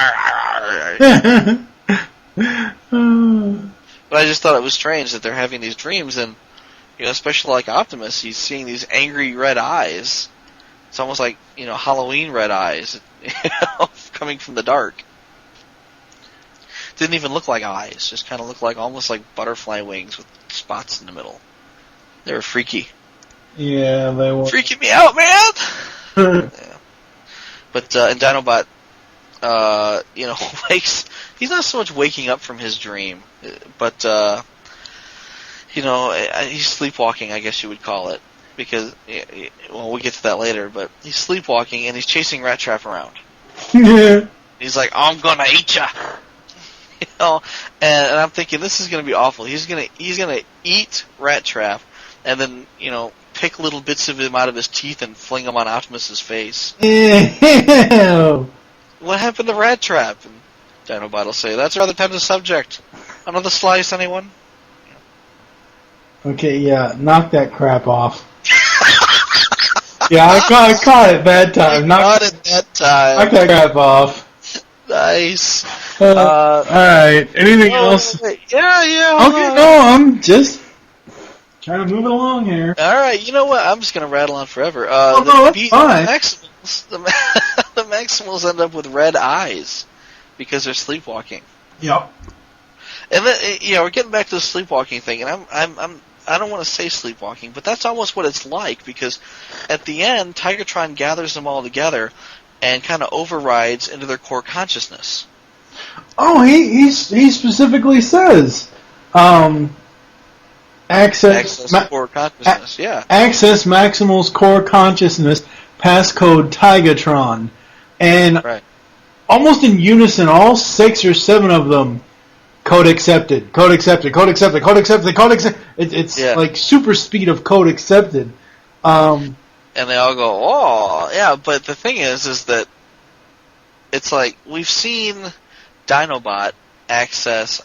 I just thought it was strange that they're having these dreams, and especially like Optimus, he's seeing these angry red eyes. It's almost like Halloween red eyes, coming from the dark. Didn't even look like eyes; just kind of looked like almost like butterfly wings with spots in the middle. They were freaky. Yeah, they were. Freaking me out, man! Yeah. But, and Dinobot, wakes... He's not so much waking up from his dream, but, he's sleepwalking, I guess you would call it. Because, well, we'll get to that later, but he's sleepwalking and he's chasing Rat Trap around. Yeah. He's like, I'm gonna eat ya! And I'm thinking, this is gonna be awful. He's gonna eat Rat Trap, and then, pick little bits of him out of his teeth and fling them on Optimus's face. Ew. What happened to Rat Trap? And Dinobot will say, that's a rather tender subject. Another slice, anyone? Okay, yeah, knock that crap off. Yeah, I caught it that time. Knock that crap off. Nice. Alright, anything else? Yeah. Okay, no, I'm just trying to move it along here. Alright, you know what? I'm just going to rattle on forever. No, that's fine. The Maximals end up with red eyes because they're sleepwalking. Yep. And then, we're getting back to the sleepwalking thing, and I don't want to say sleepwalking, but that's almost what it's like, because at the end, Tigatron gathers them all together and kind of overrides into their core consciousness. Oh, he specifically says, access core consciousness, yeah. Access Maximal's core consciousness, passcode Tigatron. And almost in unison, all 6 or 7 of them, code accepted, code accepted, code accepted, code accepted, code accepted. It's like super speed of code accepted. And they all go, oh, yeah, but the thing is that it's like, we've seen Dinobot access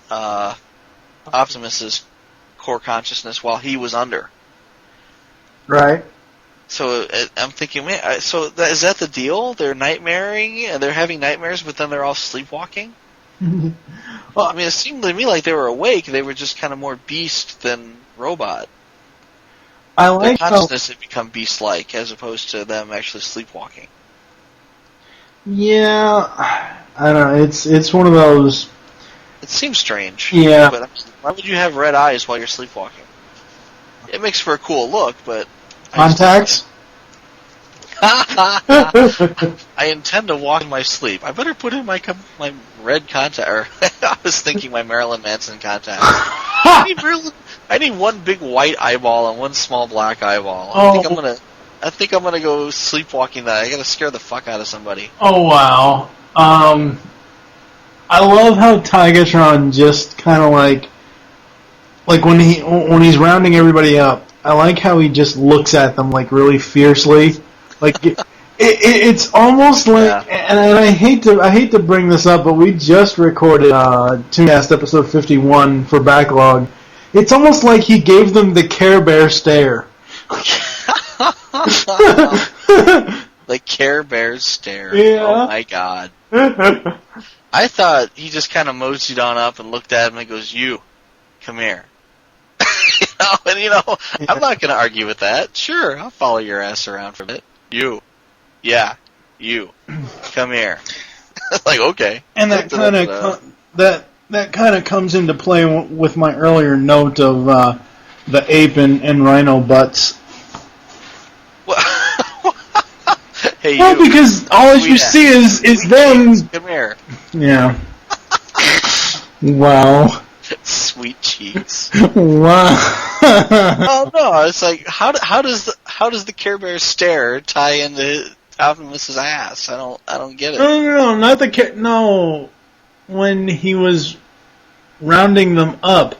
Optimus's core consciousness while he was under. Right. So I'm thinking, man, is that the deal? They're nightmaring, and they're having nightmares, but then they're all sleepwalking? Well, I mean, it seemed to me like they were awake. They were just kind of more beast than robot. I like their consciousness had become beast-like, as opposed to them actually sleepwalking. Yeah, I don't know. It's one of those. It seems strange. Yeah. But why would you have red eyes while you're sleepwalking? It makes for a cool look, but contacts. I intend to walk in my sleep. I better put in my red contact. Or I was thinking my Marilyn Manson contact. I need one big white eyeball and one small black eyeball. I think I'm gonna go sleepwalking. That I gotta scare the fuck out of somebody. Oh wow! I love how Tigatron just kind of like when he's rounding everybody up. I like how he just looks at them like really fiercely. Like it's almost like, and I hate to bring this up, but we just recorded Tooncast episode 51 for Backlog. It's almost like he gave them the Care Bear stare. The Care Bear stare. Yeah. Oh my god. I thought he just kind of moseyed on up and looked at him and goes, "You, come here." I'm not going to argue with that. Sure, I'll follow your ass around for a bit. You, come here. Like, okay. And that kind of comes into play with my earlier note of the ape and rhino butts. Hey, because all you see is them. Come here. Yeah. Wow. Sweet cheeks. Wow. Oh no! It's like how does the Care Bear stare tie into Optimus's ass? I don't get it. No, not the no. When he was rounding them up,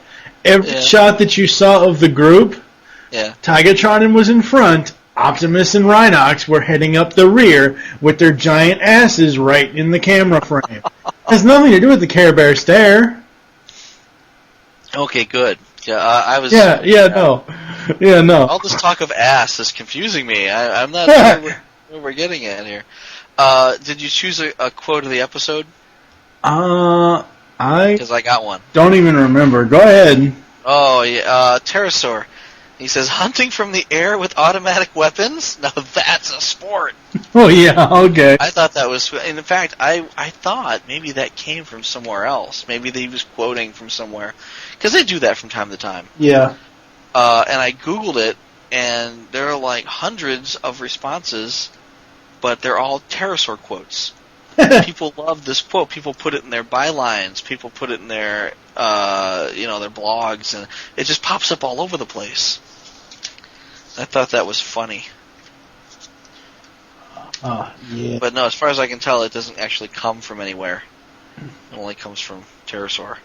every shot that you saw of the group, Tigatron was in front. Optimus and Rhinox were heading up the rear with their giant asses right in the camera frame. Has nothing to do with the Care Bear stare. Okay, good. Yeah, I was. No. All this talk of ass is confusing me. I'm not sure what we're getting at here. Did you choose a quote of the episode? Because I got one. Don't even remember. Go ahead. Oh yeah, Pterosaur. He says, "Hunting from the air with automatic weapons? Now that's a sport." Oh yeah, okay. I thought that was. In fact, I thought maybe that came from somewhere else. Maybe he was quoting from somewhere, because they do that from time to time. Yeah. And I Googled it, and there are like hundreds of responses, but they're all pterosaur quotes. People love this quote. People put it in their bylines. People put it in their, their blogs, and it just pops up all over the place. I thought that was funny. Yeah. But no, as far as I can tell, it doesn't actually come from anywhere. It only comes from pterosaur.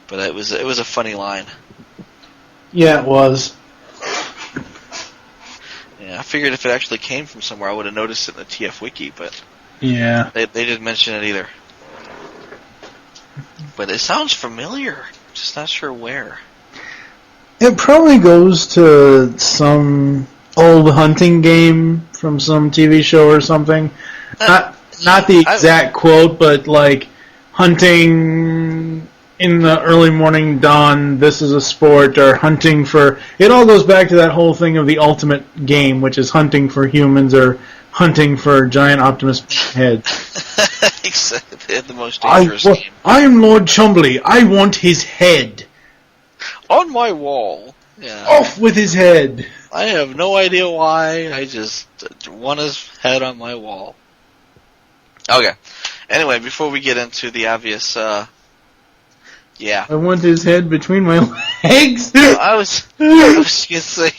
But it was a funny line. Yeah, it was. Yeah, I figured if it actually came from somewhere, I would have noticed it in the TF Wiki, but yeah, they didn't mention it either. But it sounds familiar. Just not sure where. It probably goes to some old hunting game from some TV show or something. Not the exact quote, but like hunting in the early morning dawn, this is a sport, or hunting for... It all goes back to that whole thing of the ultimate game, which is hunting for humans or hunting for giant Optimus heads. Exactly, the most dangerous game. I am Lord Chumbly. I want his head. On my wall. Yeah. Off with his head. I have no idea why. I just want his head on my wall. Okay. Anyway, before we get into the obvious, yeah. I want his head between my legs. I was gonna say,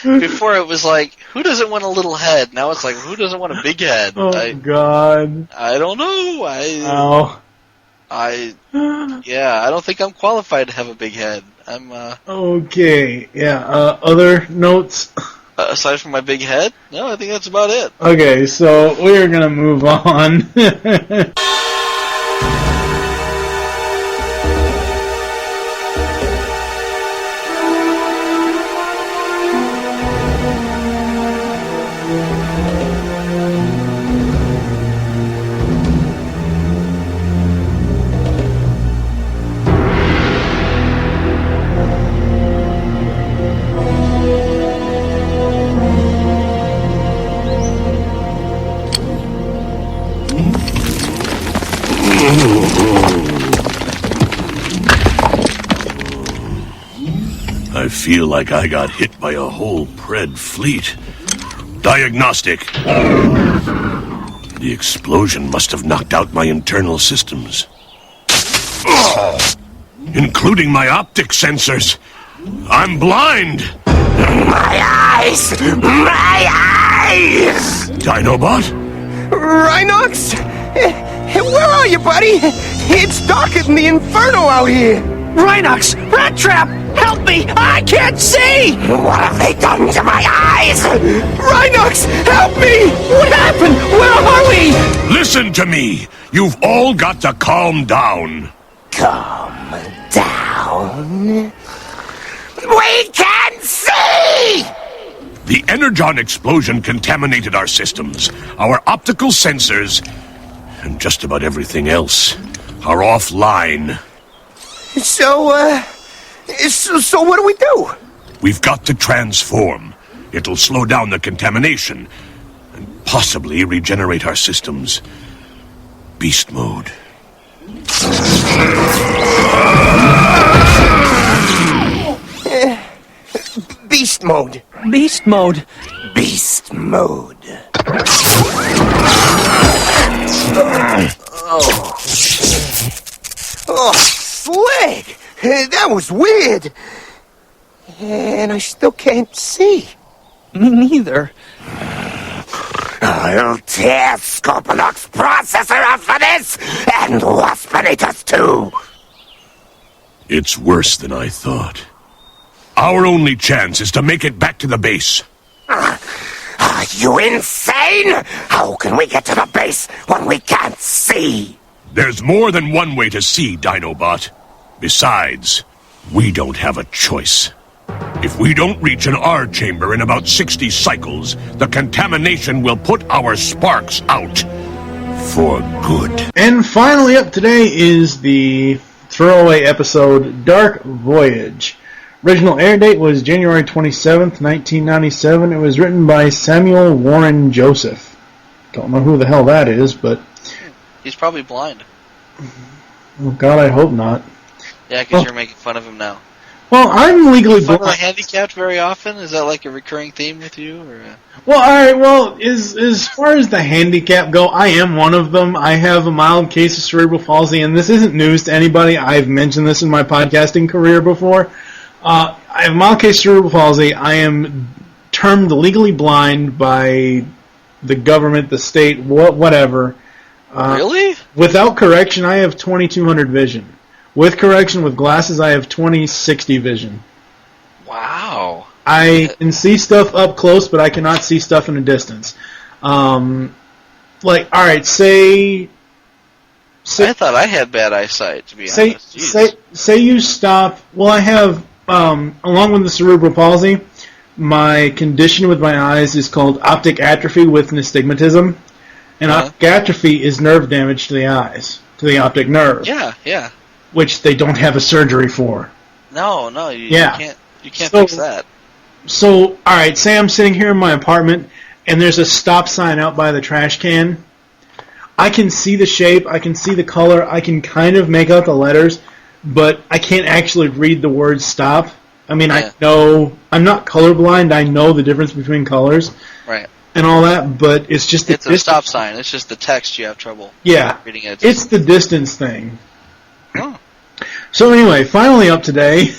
before it was like, who doesn't want a little head? Now it's like, who doesn't want a big head? Oh, God. I don't know. I don't think I'm qualified to have a big head. Okay, yeah, other notes? Aside from my big head? No, I think that's about it. Okay, so we're gonna move on. I feel like I got hit by a whole Pred fleet. Diagnostic. The explosion must have knocked out my internal systems. Including my optic sensors. I'm blind. My eyes! My eyes! Dinobot? Rhinox? Where are you, buddy? It's darker than the Inferno out here. Rhinox! Rat trap! Help me! I can't see! What have they done to my eyes? Rhinox! Help me! What happened? Where are we? Listen to me. You've all got to calm down. Calm down? We can see! The energon explosion contaminated our systems, our optical sensors, and just about everything else are offline. So what do we do? We've got to transform. It'll slow down the contamination and possibly regenerate our systems. Beast mode. Beast mode. Beast mode. Beast mode. Oh, Slig! That was weird. And I still can't see. Me neither. I'll tear Scorponok's processor after this, and Waspinator's too. It's worse than I thought. Our only chance is to make it back to the base. Are you insane? How can we get to the base when we can't see? There's more than one way to see, Dinobot. Besides, we don't have a choice. If we don't reach an R chamber in about 60 cycles, the contamination will put our sparks out. For good. And finally up today is the throwaway episode, Dark Voyage. Original air date was January 27th, 1997. It was written by Samuel Warren Joseph. Don't know who the hell that is, but... He's probably blind. Oh, God, I hope not. Yeah, because you're making fun of him now. Well, I'm legally Do you find blind. handicapped very often? Is that like a recurring theme with you? Or? Well, all right. Well, as far as the handicap go, I am one of them. I have a mild case of cerebral palsy, and this isn't news to anybody. I've mentioned this in my podcasting career before. I have a mild case of cerebral palsy. I am termed legally blind by the government, the state, whatever. Really? Without correction, I have 2200 vision. With correction, with glasses, I have 20/60 vision. Wow. I can see stuff up close, but I cannot see stuff in a distance. Like, all right, say I thought I had bad eyesight, to be honest. Say you stop. Well, I have, along with the cerebral palsy, my condition with my eyes is called optic atrophy with nystagmatism. And optic atrophy is nerve damage to the eyes, to the optic nerve. Yeah. Which they don't have a surgery for. No, you can't fix that. So, all right, say I'm sitting here in my apartment, and there's a stop sign out by the trash can. I can see the shape, I can see the color, I can kind of make out the letters, but I can't actually read the word stop. I mean, I know, I'm not colorblind, I know the difference between colors. Right. And all that, but it's just it's a stop sign. It's just the text you have trouble reading it. It's the distance thing. Oh. So anyway, finally up today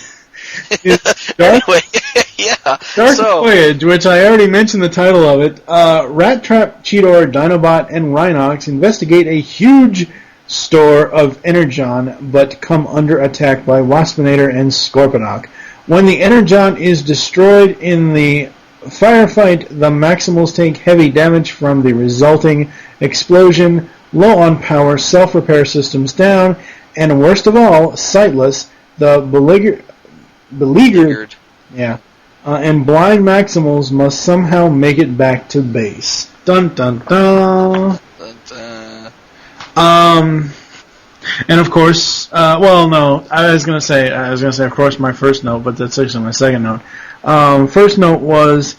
is Dark Voyage, which I already mentioned the title of it. Rat Trap, Cheetor, Dinobot, and Rhinox investigate a huge store of energon, but come under attack by Waspinator and Scorponok. When the energon is destroyed in the firefight, the Maximals take heavy damage from the resulting explosion, low on power, self-repair systems down, and worst of all, sightless, the beleaguered and blind Maximals must somehow make it back to base. Dun dun dun. And of course, I was gonna say, of course, my first note, but that's actually my second note. First note was,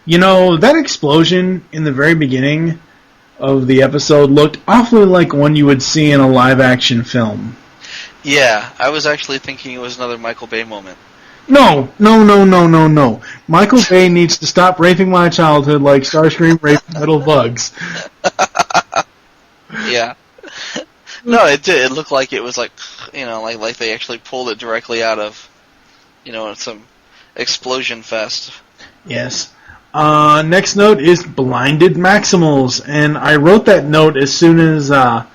that explosion in the very beginning of the episode looked awfully like one you would see in a live-action film. Yeah, I was actually thinking it was another Michael Bay moment. No. Michael Bay needs to stop raping my childhood like Starscream raped metal bugs. Yeah. No, it did. It looked like it was like they actually pulled it directly out of, some explosion fest. Yes. Next note is blinded Maximals, and I wrote that note as soon as Dinobot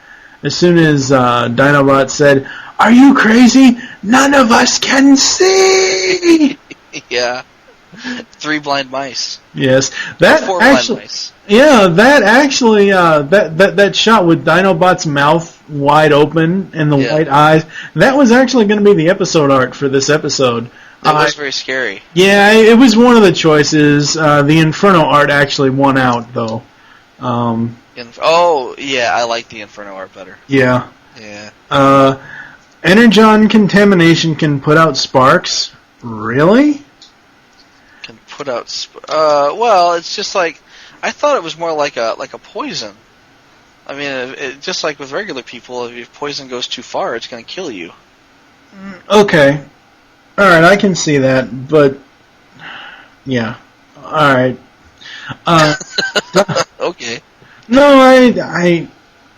said, "Are you crazy? None of us can see." Yeah. 3 blind mice. Yes, 4 blind mice. Yeah, that shot with Dinobot's mouth wide open and the white eyes, that was actually going to be the episode art for this episode. It was very scary. Yeah, it was one of the choices. The Inferno art actually won out, though. I like the Inferno art better. Yeah. Yeah. Energon contamination can put out sparks. Really? Can put out. Well, it's just like, I thought it was more like a poison. I mean, just like with regular people, if poison goes too far, it's going to kill you. Okay. All right, I can see that, but yeah. All right. Okay. No,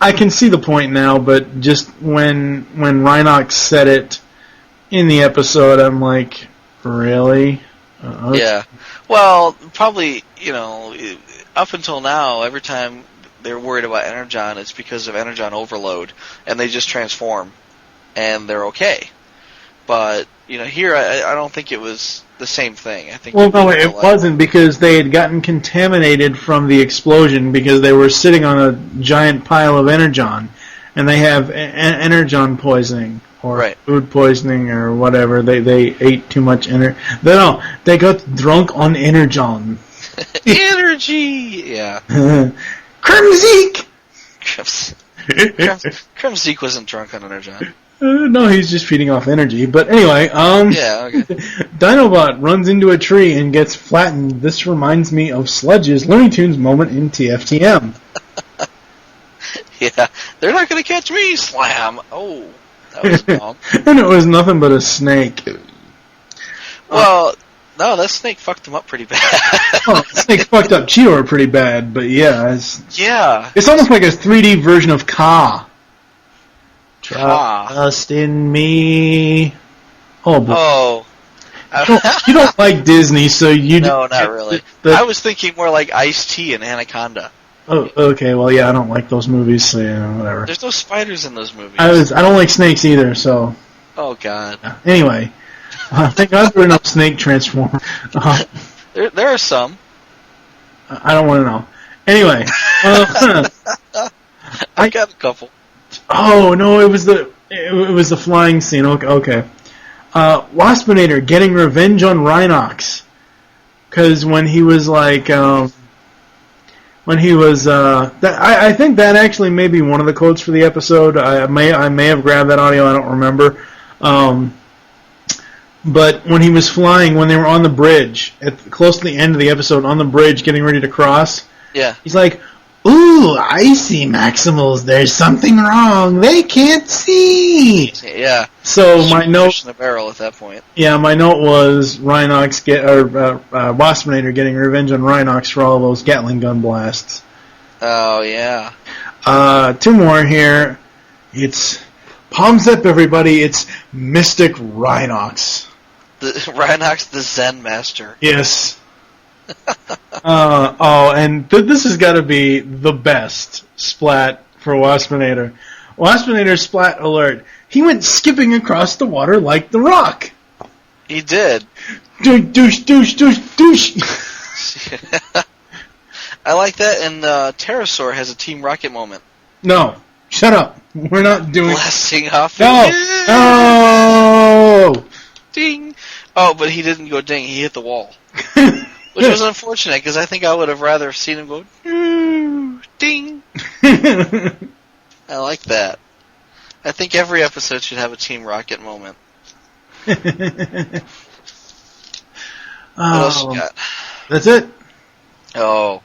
I can see the point now, but just when Rhinox said it in the episode, I'm like, really? Okay. Yeah. Well, probably, up until now, every time they're worried about energon, it's because of energon overload, and they just transform, and they're okay. But, here, I don't think it was the same thing. I think. Well, no, it wasn't, because they had gotten contaminated from the explosion because they were sitting on a giant pile of energon, and they have energon poisoning or food poisoning or whatever. They ate too much they got drunk on energon. Energy. Yeah. Kremzeek. Kremzeek wasn't drunk on energon. No, he's just feeding off energy. But anyway, yeah, okay. Dinobot runs into a tree and gets flattened. This reminds me of Sludge's Looney Tunes moment in TFTM. Yeah, they're not going to catch me, slam. Oh, that was dumb. And it was nothing but a snake. Well, no, that snake fucked him up pretty bad. Well, snake fucked up Cheetor pretty bad, but yeah, it's almost like a 3D version of Ka. Trust in me. Oh, boy. Oh. You don't like Disney, so you... No, not really. I was thinking more like Ice-T and Anaconda. Oh, okay, well, yeah, I don't like those movies, so, whatever. There's no spiders in those movies. I don't like snakes either, so... Oh, God. Anyway, thank God there are no snake transformers. There are some. I don't want to know. Anyway. I got a couple. Oh, no, it was the flying scene. Okay. Waspinator getting revenge on Rhinox. Because when he was like... I think that actually may be one of the quotes for the episode. I may have grabbed that audio. I don't remember. But when he was flying, when they were on the bridge, close to the end of the episode, on the bridge, getting ready to cross, he's like, "Ooh, I see Maximals. There's something wrong. They can't see." Yeah. So my note, pushing the barrel at that point. Yeah, my note was Waspinator getting revenge on Rhinox for all those Gatling gun blasts. Oh yeah. 2 more here. It's palms up, everybody. It's Mystic Rhinox. Rhinox, the Zen master. Yes. And this has got to be the best splat for Waspinator. Waspinator splat alert. He went skipping across the water like the Rock. He did. Douche. I like that, and Pterosaur has a Team Rocket moment. No, shut up. We're not doing... Blasting off. No! Ding! Oh, but he didn't go ding, he hit the wall. Which was unfortunate, because I think I would have rather seen him go ding! I like that. I think every episode should have a Team Rocket moment. What else you got? That's it. Oh.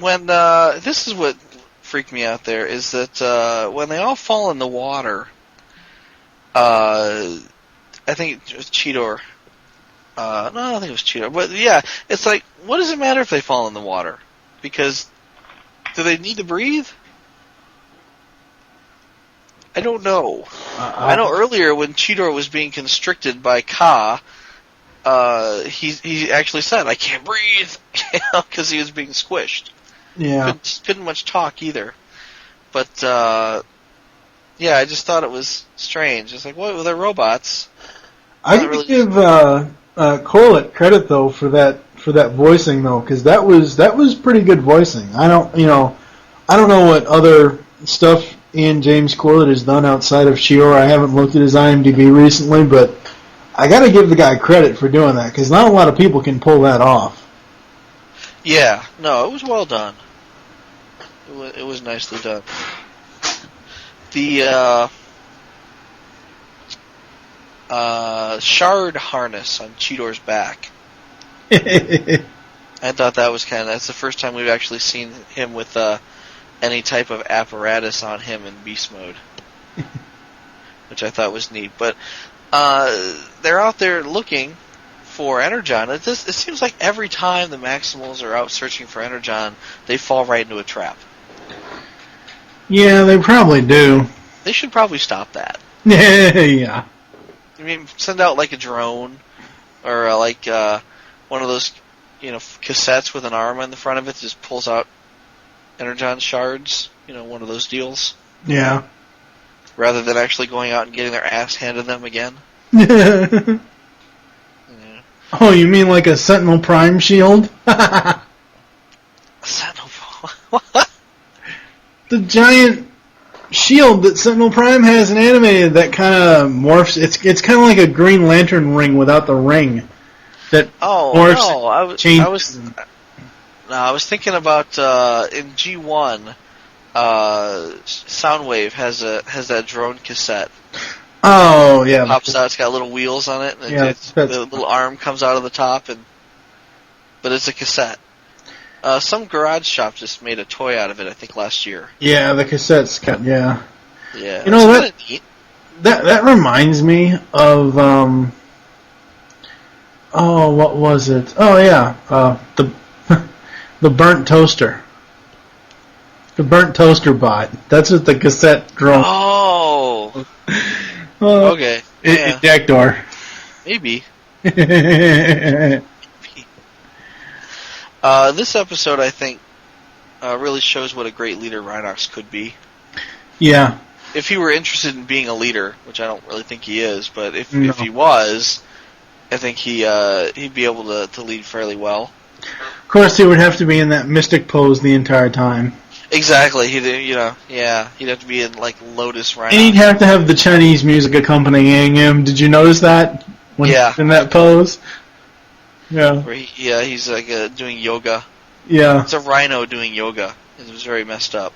When, this is what freaked me out there, is that, when they all fall in the water, I think it was Cheetor. No, I don't think it was Cheetor. But, yeah, it's like, what does it matter if they fall in the water? Because, do they need to breathe? I don't know. I know earlier when Cheetor was being constricted by Ka, he actually said, "I can't breathe," because he was being squished. Yeah. Couldn't much talk either. But, yeah, I just thought it was strange. It's like, well, they're robots. I could give Colette credit though for that voicing though, because that was pretty good voicing. I don't know what other stuff Ian James Corlett has done outside of Cheetor. I haven't looked at his IMDb recently, but I got to give the guy credit for doing that, because not a lot of people can pull that off. Yeah, no, it was well done. It was nicely done. The shard harness on Cheetor's back. I thought that was that's the first time we've actually seen him with any type of apparatus on him in beast mode, which I thought was neat. But they're out there looking for Energon. It seems like every time the Maximals are out searching for Energon, they fall right into a trap. Yeah, they probably do. They should probably stop that. Yeah. I mean, send out like a drone, or like one of those, cassettes with an arm on the front of it that just pulls out Energon shards. One of those deals. Yeah. Rather than actually going out and getting their ass handed them again. Yeah. Oh, you mean like a Sentinel Prime shield? Sentinel Prime? What? The giant shield that Sentinel Prime has in animated that kind of morphs. It's kind of like a Green Lantern ring without the ring. That morphs. No, I was thinking about in G1. Soundwave has that drone cassette. Oh yeah, pops out. It's got little wheels on it, and the little arm comes out of the top, but it's a cassette. Some garage shop just made a toy out of it, I think, last year. Yeah, the cassettes. Yeah. Yeah. That reminds me of Oh, what was it? Oh, yeah. The the burnt toaster. The burnt toaster bot. That's what the cassette drone. Oh! Okay. Yeah. Ejector. Maybe. This episode, I think, really shows what a great leader Rhinox could be. Yeah. If he were interested in being a leader, which I don't really think he is, but if he was, I think he'd be able to lead fairly well. Of course, he would have to be in that mystic pose the entire time. Exactly. He'd have to be in like Lotus Rhinox. And he'd have to have the Chinese music accompanying him. Did you notice that? When he's in that pose? Yeah. Where he's like doing yoga. Yeah. It's a rhino doing yoga. It was very messed up.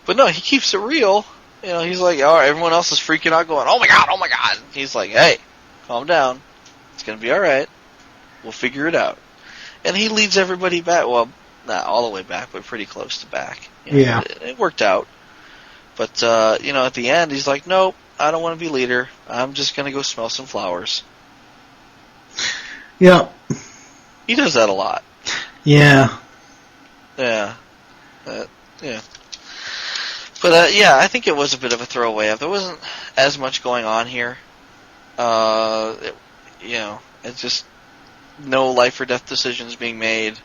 But no, he keeps it real. You know, he's like, oh, everyone else is freaking out going, oh my god, oh my god. He's like, hey, calm down. It's going to be alright. We'll figure it out. And he leads everybody back. Well, not all the way back, but pretty close to back. You know, yeah. It worked out. But, at the end, he's like, nope, I don't want to be leader. I'm just going to go smell some flowers. Yeah. He does that a lot. Yeah. Yeah. Yeah. But, I think it was a bit of a throwaway. There wasn't as much going on here. It's just no life or death decisions being made.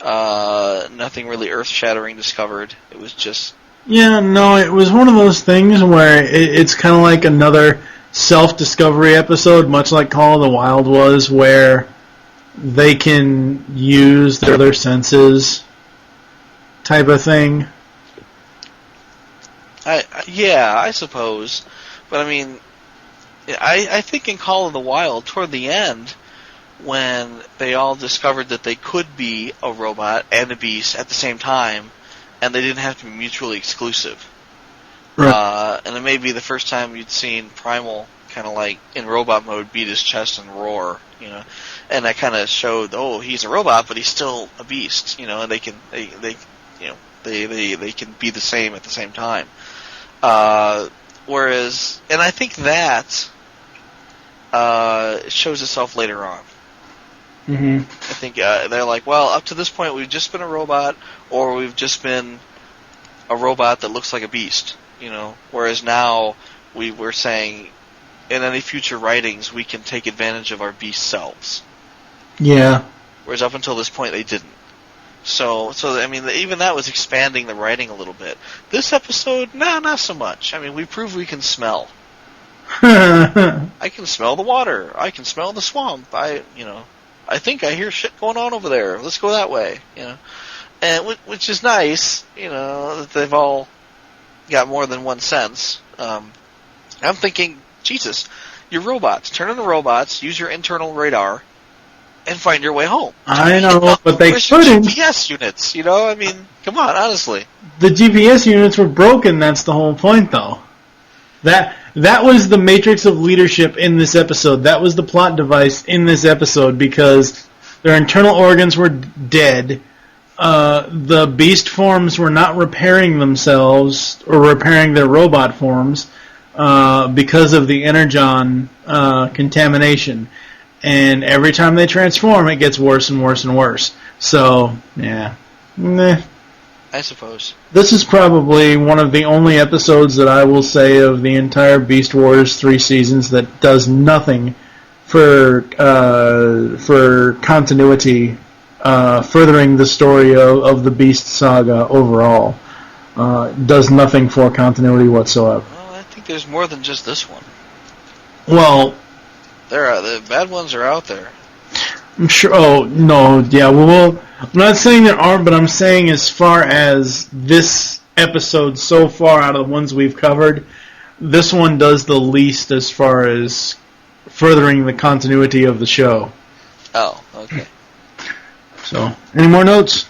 Nothing really earth-shattering discovered. It was just... Yeah, no, it was one of those things where it's kind of like another self-discovery episode, much like Call of the Wild was, where they can use their other senses type of thing. I suppose. But, I mean, I think in Call of the Wild, toward the end, when they all discovered that they could be a robot and a beast at the same time, and they didn't have to be mutually exclusive. Right. And it may be the first time you'd seen Primal kind of like in robot mode beat his chest and roar, and that kind of showed, oh, he's a robot, but he's still a beast, and they can be the same at the same time. Whereas, and I think that shows itself later on. Mm-hmm. I think they're like, well, up to this point we've just been a robot, or we've just been a robot that looks like a beast, Whereas now we're saying, in any future writings, we can take advantage of our beast selves. Yeah. Whereas up until this point they didn't. So I mean, even that was expanding the writing a little bit. This episode, not so much. I mean, we prove we can smell. I can smell the water. I can smell the swamp. I think I hear shit going on over there. Let's go that way, And which is nice, that they've all got more than one sense. I'm thinking, Jesus, you're robots. Turn into robots, use your internal radar, and find your way home. I know, but they couldn't. GPS units, I mean, come on, honestly. The GPS units were broken, that's the whole point, though. That was the matrix of leadership in this episode. That was the plot device in this episode, because their internal organs were dead. The beast forms were not repairing themselves, or repairing their robot forms, because of the energon contamination. And every time they transform, it gets worse and worse and worse. So, yeah. Meh. I suppose. This is probably one of the only episodes that I will say of the entire Beast Wars 3 seasons that does nothing for continuity, furthering the story of the Beast saga overall. Does nothing for continuity whatsoever. Well, I think there's more than just this one. Well, the bad ones are out there. I'm sure. Oh no, yeah. Well, I'm not saying there aren't, but I'm saying as far as this episode so far out of the ones we've covered, this one does the least as far as furthering the continuity of the show. Oh, okay. So, any more notes?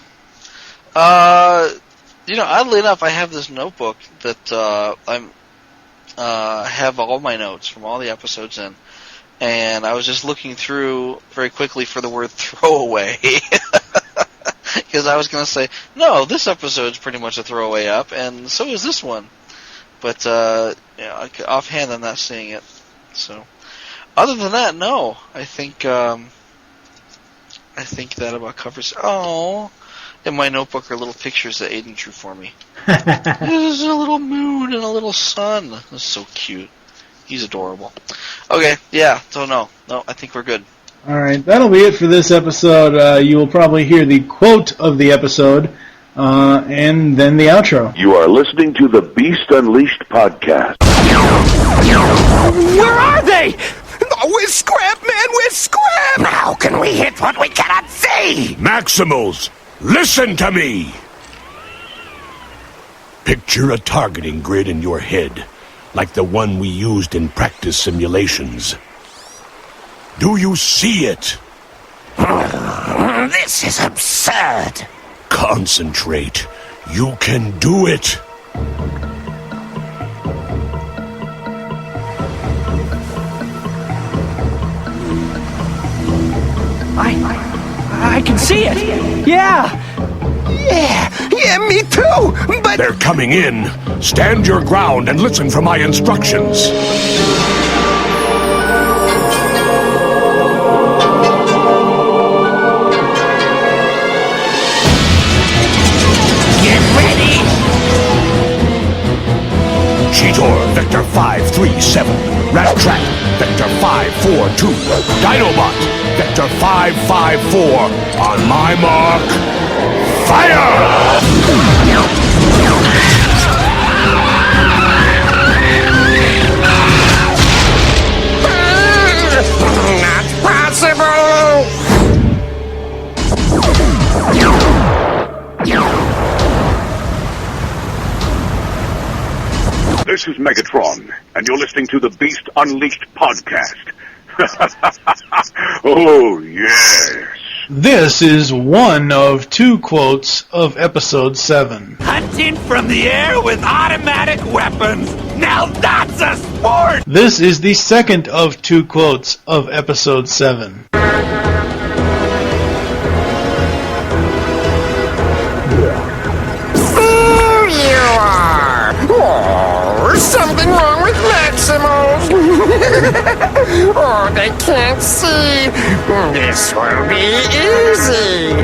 Oddly enough, I have this notebook that I have all my notes from all the episodes in. And I was just looking through very quickly for the word throwaway. Because I was going to say, no, this episode's pretty much a throwaway up, and so is this one. But, offhand, I'm not seeing it. So, Other than that, no. I think that about covers. Oh, in my notebook are little pictures that Aiden drew for me. There's a little moon and a little sun. That's so cute. He's adorable. Okay, yeah. So no, I think we're good. All right, that'll be it for this episode. You will probably hear the quote of the episode, and then the outro. You are listening to the Beast Unleashed podcast. Where are they? Oh, we're scrap, man, we're scrap! How can we hit what we cannot see? Maximals, listen to me! Picture a targeting grid in your head, like the one we used in practice simulations. Do you see it? This is absurd. Concentrate. You can do it. I can see it. Yeah, me too, but... They're coming in. Stand your ground and listen for my instructions. Get ready. Cheetor, Vector 537. Rat Trap, Vector 542. Dinobot, Vector 554. On my mark, fire! Not possible. This is Megatron, and you're listening to the Beast Unleashed podcast. Oh, yes. This is one of two quotes of Episode 7. Hunting from the air with automatic weapons. Now that's a sport! This is the second of two quotes of Episode 7. There you are. Oh, something wrong with Maximals. Oh, they can't see. This will be easy.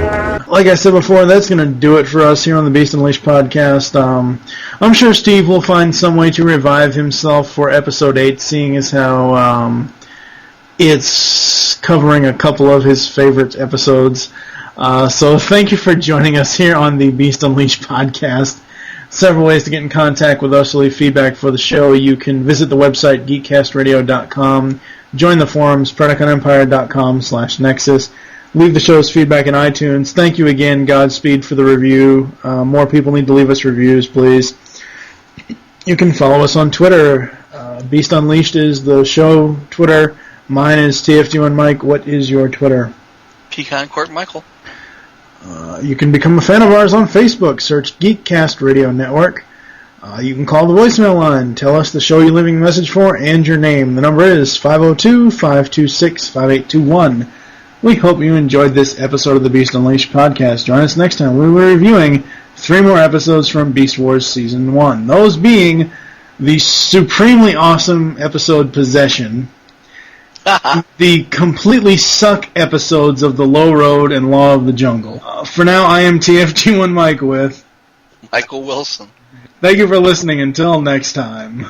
Like I said before, that's going to do it for us here on the Beast Unleashed podcast. I'm sure Steve will find some way to revive himself for Episode 8, seeing as how it's covering a couple of his favorite episodes. So thank you for joining us here on the Beast Unleashed podcast. Several ways to get in contact with us to leave feedback for the show. You can visit the website, geekcastradio.com, join the forums, PredaconEmpire.com/Nexus, leave the show's feedback in iTunes. Thank you again, Godspeed, for the review. More people need to leave us reviews, please. You can follow us on Twitter. Beast Unleashed is the show Twitter. Mine is TFG1Mike. What is your Twitter? Pecan Court Michael. You can become a fan of ours on Facebook. Search Geekcast Radio Network. You can call the voicemail line. Tell us the show you're leaving a message for and your name. The number is 502-526-5821. We hope you enjoyed this episode of the Beast Unleashed podcast. Join us next time. We'll be reviewing 3 more episodes from Beast Wars Season 1. Those being the supremely awesome episode Possession, the completely suck episodes of The Low Road and Law of the Jungle. For now, I am TFG1 Mike with Michael Wilson. Thank you for listening. Until next time.